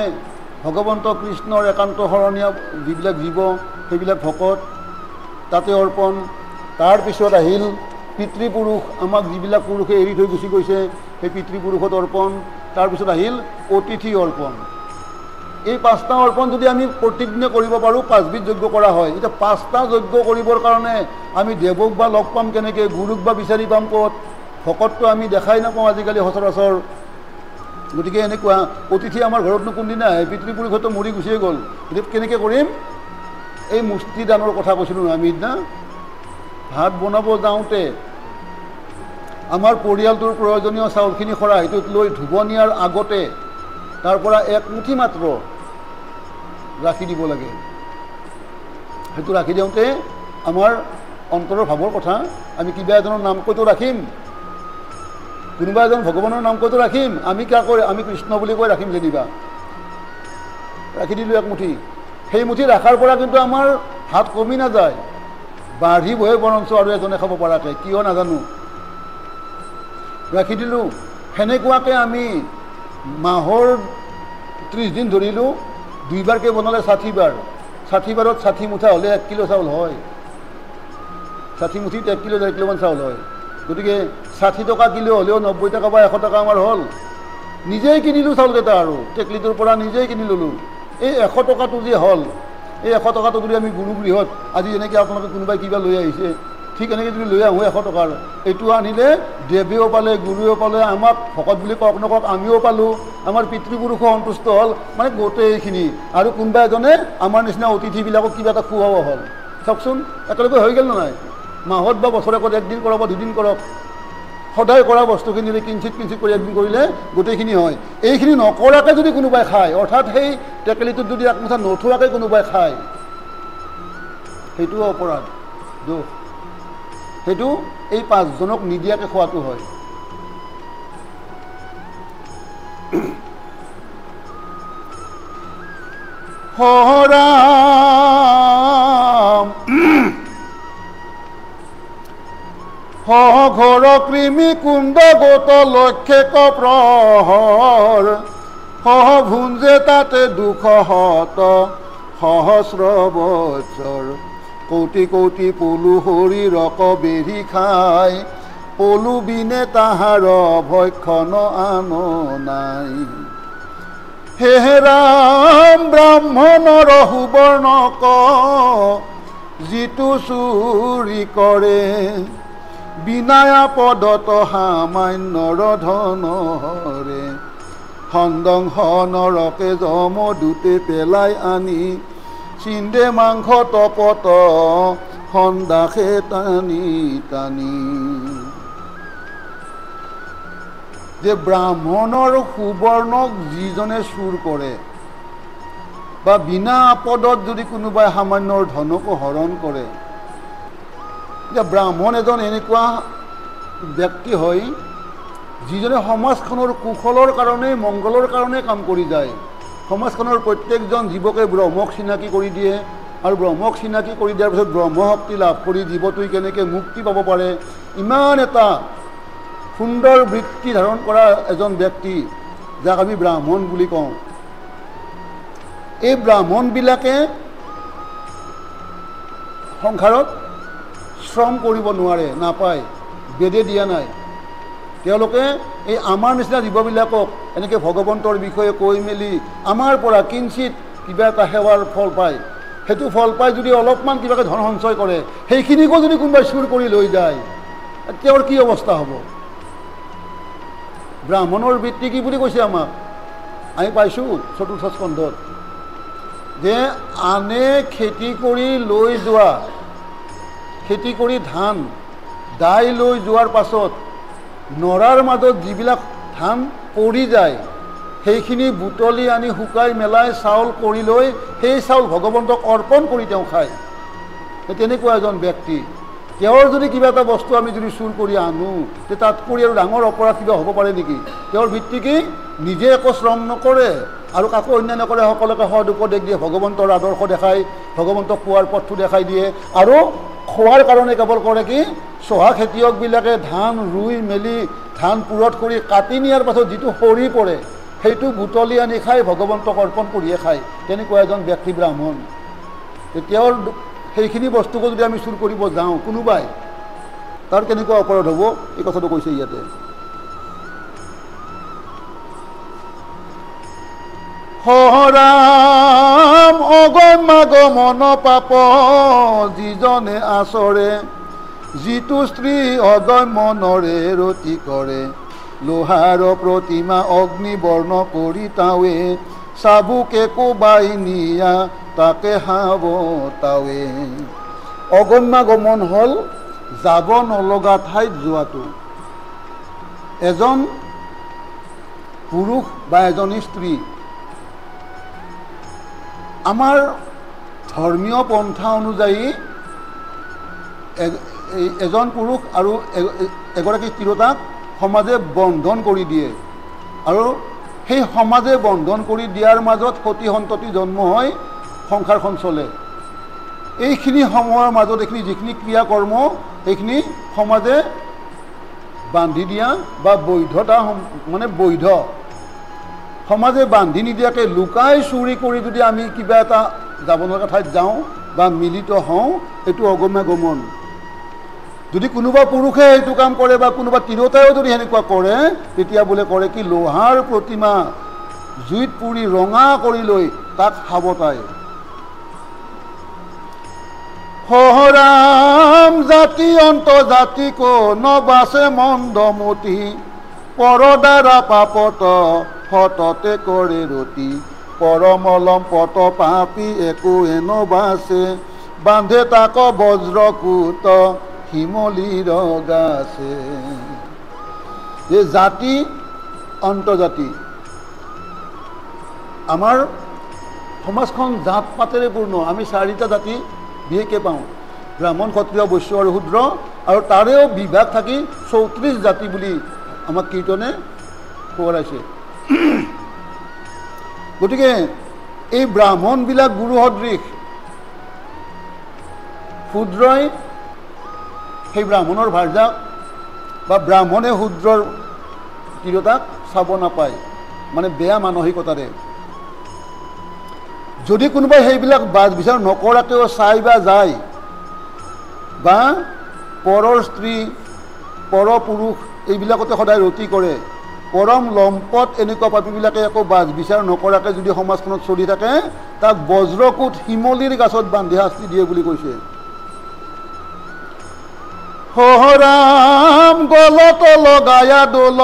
ভগৱন্ত কৃষ্ণৰ একান্ত শৰণীয়া যিবিলাক জীৱ, সেইবিলাক ভকত, তাতে অৰ্পণ। তাৰপিছত আহিল পিতৃপুৰুষ, আমাক যিবিলাক পুৰুষে এৰি থৈ গুচি গৈছে সেই পিতৃপুৰুষত অৰ্পণ। তাৰপিছত আহিল অতিথি অৰ্পণ। এই 5টা অৰ্পণ যদি আমি প্ৰতিদিনে কৰিব পাৰোঁ, 5 বিধ যজ্ঞ কৰা হয়। এতিয়া 5টা যজ্ঞ কৰিবৰ কাৰণে আমি দেৱক বা লগ পাম কেনেকৈ, গুৰুক বা বিচাৰি পাম ক'ত? ভকতটো আমি দেখাই নাপাওঁ আজিকালি সচৰাচৰ। গতিকে এনেকুৱা অতিথি আমাৰ ঘৰতনো কোনদিনা আহে? পিতৃপুৰুষতো মৰি গুচিয়ে গ'ল। গতিকে কেনেকৈ কৰিম? এই মুষ্টি দানৰ কথা কৈছিলোঁ আমি সিদিনা। ভাত বনাব যাওঁতে আমাৰ পৰিয়ালটোৰ প্ৰয়োজনীয় চাউলখিনি খৰাহিটোত লৈ ধুব নিয়াৰ আগতে তাৰ পৰা 1 মুঠি মাত্ৰ ৰাখি দিব লাগে। সেইটো ৰাখি দিওঁতে আমাৰ অন্তৰৰ ভাৱৰ কথা, আমি কিবা এজনৰ নাম কৈতো ৰাখিম, কোনোবা এজন ভগৱানৰ নাম কৈতো ৰাখিম, আমি কিয় কৈ আমি কৃষ্ণ বুলি কৈ ৰাখিম যেনিবা। ৰাখি দিলোঁ 1 মুঠি। সেই মুঠি ৰখাৰ পৰা কিন্তু আমাৰ হাত কমি নাযায়, বাঢ়িবহে বৰঞ্চ আৰু এজনে খাব পৰাকৈ, কিয় নাজানো। ৰাখি দিলোঁ। সেনেকুৱাকৈ আমি মাহৰ 30 দিন ধৰিলোঁ, 2 বাৰকৈ বনালে 60 বাৰ। 60 বাৰত 60 মুঠা হ'লে 1 কিলো চাউল হয়। 60 মুঠিত 1 কিলো 1.5 কিলোমান চাউল হয়। গতিকে 60 টকা কিলো হ'লেও 90 টকা বা 100 টকা আমাৰ হ'ল। নিজেই কিনিলোঁ চাউলকেইটা, আৰু টেকলিটোৰ পৰা নিজেই কিনি ল'লোঁ। এই 100 টকাটো যে হ'ল, এই 100 টকাটো যদি আমি গুৰু গৃহত আজি যেনেকৈ আপোনালোকে কোনোবাই কিবা লৈ আহিছে, ঠিক এনেকৈ যদি লৈ আহোঁ 100 টকাৰ, এইটো আনিলে দেৱেও পালে, গুৰুৱেও পালে, আমাক ভকত বুলি কওক নকওক আমিও পালোঁ, আমাৰ পিতৃপুৰুষো সন্তুষ্ট হ'ল, মানে গোটেইখিনি। আৰু কোনোবা এজনে আমাৰ নিচিনা অতিথিবিলাকক কিবা এটা খুৱাব হ'ল। চাওকচোন, একেলগে হৈ গ'ল নে নাই? মাহত বা বছৰেকত 1 দিন কৰক বা 2 দিন কৰক, সদায় কৰা বস্তুখিনি যদি কিঞ্চিত কিঞ্চিত কৰি একদিন কৰিলে গোটেইখিনি হয়। এইখিনি নকৰাকৈ যদি কোনোবাই খায়, অৰ্থাৎ সেই টেকেলিটোত যদি একমুঠা নথোৱাকৈ কোনোবাই খায়, সেইটোও অপৰাধ, দোষ। সেইটো এই 5জনক নিদিয়াকৈ খোৱাটো হয়। হৰাম ঘৰ কৃমি কুণ্ড গোট লক্ষেক প্ৰহৰ, ভুঞ্জে তাতে দুখ হত সহস্ৰ বছৰ, কৌটি কৌটি পলু হৰি ৰক বেৰি খাই, পলু বিনে তাহাৰ ভক্ষণ আন নাই। হে ৰাম ব্ৰাহ্মণৰ সুবৰ্ণক যিটো চুৰি কৰে, বিনায়া পদত সামান্যৰ ধনৰে, সন্দংস নৰকে যম দুটে পেলাই আনি, চিন্দে মাংস তপত সন্দাসে টানি টানি। যে ব্ৰাহ্মণৰ সুবৰ্ণক যিজনে চুৰ কৰে বা বিনা আপদত যদি কোনোবাই সামান্যৰ ধনকো হৰণ কৰে, যে ব্ৰাহ্মণ এজন এনেকুৱা ব্যক্তি হয় যিজনে সমাজখনৰ কুশলৰ কাৰণে, মংগলৰ কাৰণে কাম কৰি যায়। সমাজখনৰ প্ৰত্যেকজন জীৱকে ব্ৰহ্মক চিনাকি কৰি দিয়ে, আৰু ব্ৰহ্মক চিনাকি কৰি দিয়াৰ পিছত ব্ৰহ্মশক্তি লাভ কৰি জীৱটোৱে কেনেকৈ মুক্তি পাব পাৰে, ইমান এটা সুন্দৰ বৃত্তি ধাৰণ কৰা এজন ব্যক্তি, যাক আমি ব্ৰাহ্মণ বুলি কওঁ। এই ব্ৰাহ্মণবিলাকে সংসাৰত শ্ৰম কৰিব নোৱাৰে, নাপায়, বেদে দিয়া নাই। তেওঁলোকে এই আমাৰ নিচিনা জীৱবিলাকক এনেকৈ ভগৱন্তৰ বিষয়ে কৈ মেলি আমাৰ পৰা কিঞ্চিত কিবা এটা সেৱাৰ ফল পায়। সেইটো ফল পাই যদি অলপমান কিবাকৈ ধন সঞ্চয় কৰে, সেইখিনিকো যদি কোনোবাই চুৰ কৰি লৈ যায়, তেওঁৰ কি অৱস্থা হ'ব? ব্ৰাহ্মণৰ বৃত্তি কি বুলি কৈছে আমাক? আমি পাইছোঁ 4ৰ্থ স্কন্ধত, যে আনে খেতি কৰি লৈ যোৱা, খেতি কৰি ধান দাই লৈ যোৱাৰ পাছত নৰাৰ মাজত যিবিলাক ধান পৰি যায়, সেইখিনি বুটলি আনি শুকাই মেলাই চাউল কৰি লৈ সেই চাউল ভগৱন্তক অৰ্পণ কৰি তেওঁ খায়। তেনেকুৱা এজন ব্যক্তি, তেওঁৰ যদি কিবা এটা বস্তু আমি যদি চুৰ কৰি আনো, তে তাতকৈ আৰু ডাঙৰ অপৰাধ কিবা হ'ব পাৰে নেকি? তেওঁৰ ভিত্তি কি? নিজে একো শ্ৰম নকৰে আৰু কাকো অন্যায় নকৰে, সকলোকে সদ উপদেশ দিয়ে, ভগৱন্তৰ আদৰ্শ দেখাই, ভগৱন্তক পোৱাৰ পথটো দেখাই দিয়ে, আৰু খোৱাৰ কাৰণে কেৱল কৰে কি? চহা খেতিয়কবিলাকে ধান ৰুই মেলি ধান পুৰত কৰি কাটি নিয়াৰ পাছত যিটো সৰি পৰে, সেইটো বুটলি আনি খাই ভগৱন্তক অৰ্পণ কৰিয়ে খায়। তেনেকুৱা এজন ব্যক্তি ব্ৰাহ্মণ। তেওঁৰ সেইখিনি বস্তুকো যদি আমি চুৰ কৰিব যাওঁ কোনোবাই, তাৰ কেনেকুৱা অপৰাধ হ'ব, এই কথাটো কৈছে ইয়াতে। হৰাম অগম্যাগমন পাপ যিজনে আচৰে, যিটো স্ত্ৰী অগম্যনৰে ৰতি কৰে, লোহাৰ প্ৰতিমা অগ্নিবৰ্ণ কৰি তাৱে, চাবুকে কোবাই নিয়া তাকে হাব তাৱে। অগম্যাগমন হ'ল যাব নলগা ঠাইত যোৱাটো। এজন পুৰুষ বা এজনী স্ত্ৰী আমাৰ ধৰ্মীয় পন্থা অনুযায়ী এজন পুৰুষ আৰু এগৰাকী তিৰোতাক সমাজে বন্ধন কৰি দিয়ে, আৰু সেই সমাজে বন্ধন কৰি দিয়াৰ মাজত সতি সন্ততি জন্ম হয়, সংসাৰখন চলে। এইখিনি সময়ৰ মাজত এইখিনি যিখিনি ক্ৰিয়া কৰ্ম, সেইখিনি সমাজে বান্ধি দিয়া বা বৈধতা, মানে বৈধ। সমাজে বান্ধি নিদিয়াকৈ লুকাই চুৰি কৰি যদি আমি কিবা এটা যাব লগা ঠাইত যাওঁ বা মিলিত হওঁ, এইটো অগম্যাগমন। যদি কোনোবা পুৰুষে এইটো কাম কৰে বা কোনোবা তিৰোতায়ো যদি সেনেকুৱা কৰে, তেতিয়া বোলে কৰে কি? লোহাৰ প্ৰতিমা জুইত পুৰি ৰঙা কৰি লৈ তাক সাবতায়। হৰাম জাতি অন্ত জাতিক নবাচে মন্দমতি, পৰদ্বাৰা পাপত সততে কৰে ৰতি, পৰমলম পত পাপি একো এনো বাচে, বান্ধে তাক বজ্ৰকূট শিমলীৰ গাছে। যে জাতি অন্তৰ্জাতি আমাৰ সমাজখন জাত পাতেৰে পূৰ্ণ আমি 4টা জাতি বিশেষকৈ পাওঁ ব্ৰাহ্মণ ক্ষত্ৰিয় বৈশ্য আৰু শূদ্ৰ আৰু তাৰেও বিভাগ থাকি 34 জাতি বুলি আমাক কীৰ্তনে সোঁৱৰাইছে গতিকে এই ব্ৰাহ্মণবিলাক গুৰু সদৃশ শূদ্ৰই সেই ব্ৰাহ্মণৰ ভাৰ্যাক বা ব্ৰাহ্মণে শূদ্ৰৰ তিৰোতাক চাব নাপায় মানে বেয়া মানসিকতাৰে যদি কোনোবাই সেইবিলাক বাজ বিচাৰ নকৰাকেও চাই বা যায় বা পৰৰ স্ত্ৰী পৰ পুৰুষ এইবিলাকতে সদায় ৰতি কৰে পৰম লম্পট এনেকুৱা পাপীবিলাকে একো বাজ বিচাৰ নকৰাকৈ যদি সমাজখনত চলি থাকে তাক বজ্ৰকূট শিমলীৰ গাছত বান্ধি শাস্তি দিয়ে বুলি কৈছে হৰাম গলত লগায়া দোল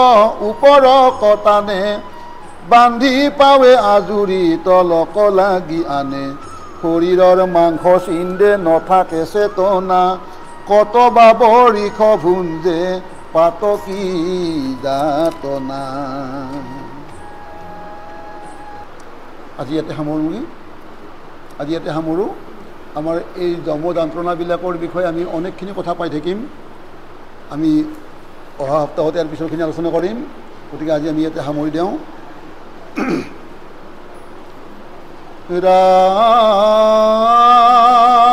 ওপৰ কটানে বান্ধি পাৱে আজুৰি তলক লাগি আনে শৰীৰৰ মাংস চিন্দে নথাকে চেতনা কত বাবৰিষ ভুঞ্জে পাতকী যাতনা আজি ইয়াতে সামৰোঁ আমাৰ এই যম যন্ত্ৰণাবিলাকৰ বিষয়ে আমি অনেকখিনি কথা পাই থাকিম আমি অহা সপ্তাহতে ইয়াৰ পিছৰখিনি আলোচনা কৰিম গতিকে আজি আমি ইয়াতে সামৰি দিওঁ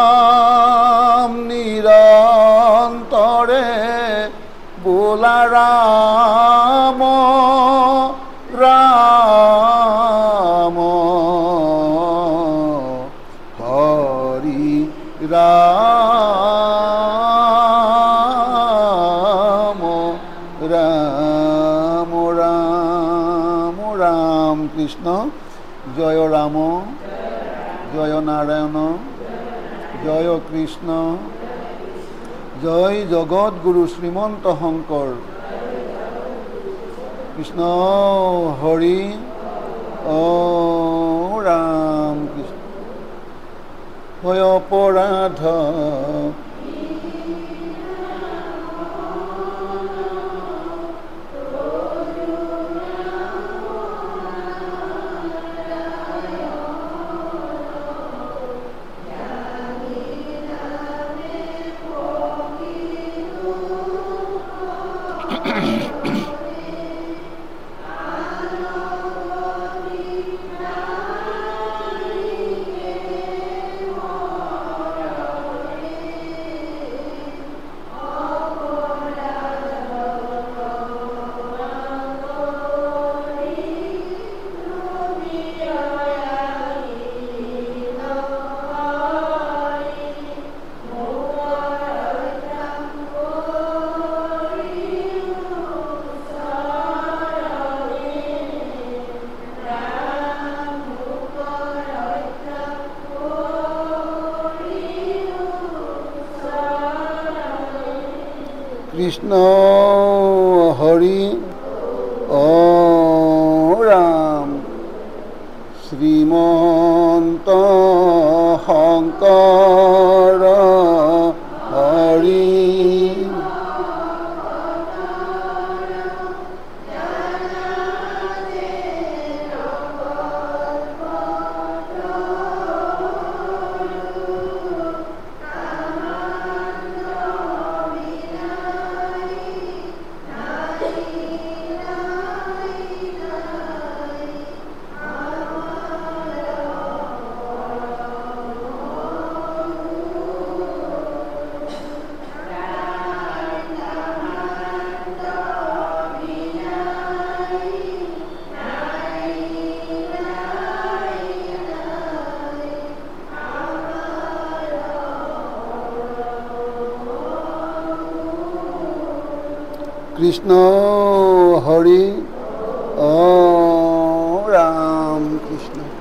ৰাম নিৰন্তৰে বোলা ৰাম ৰাম হৰি ৰাম ৰাম ৰাম ৰাম কৃষ্ণ জয় ৰাম জয় নাৰায়ণ জয় কৃষ্ণ জয় জগত গুৰু শ্ৰীমন্ত শংকৰ কৃষ্ণ হৰি ৰাম কৃষ্ণ হয় অপৰাধ কৃষ্ণ হৰি ৰাম শ্ৰীমন্ত শংকৰ হৰি কৃষ্ণ হৰি ৰাম কৃষ্ণ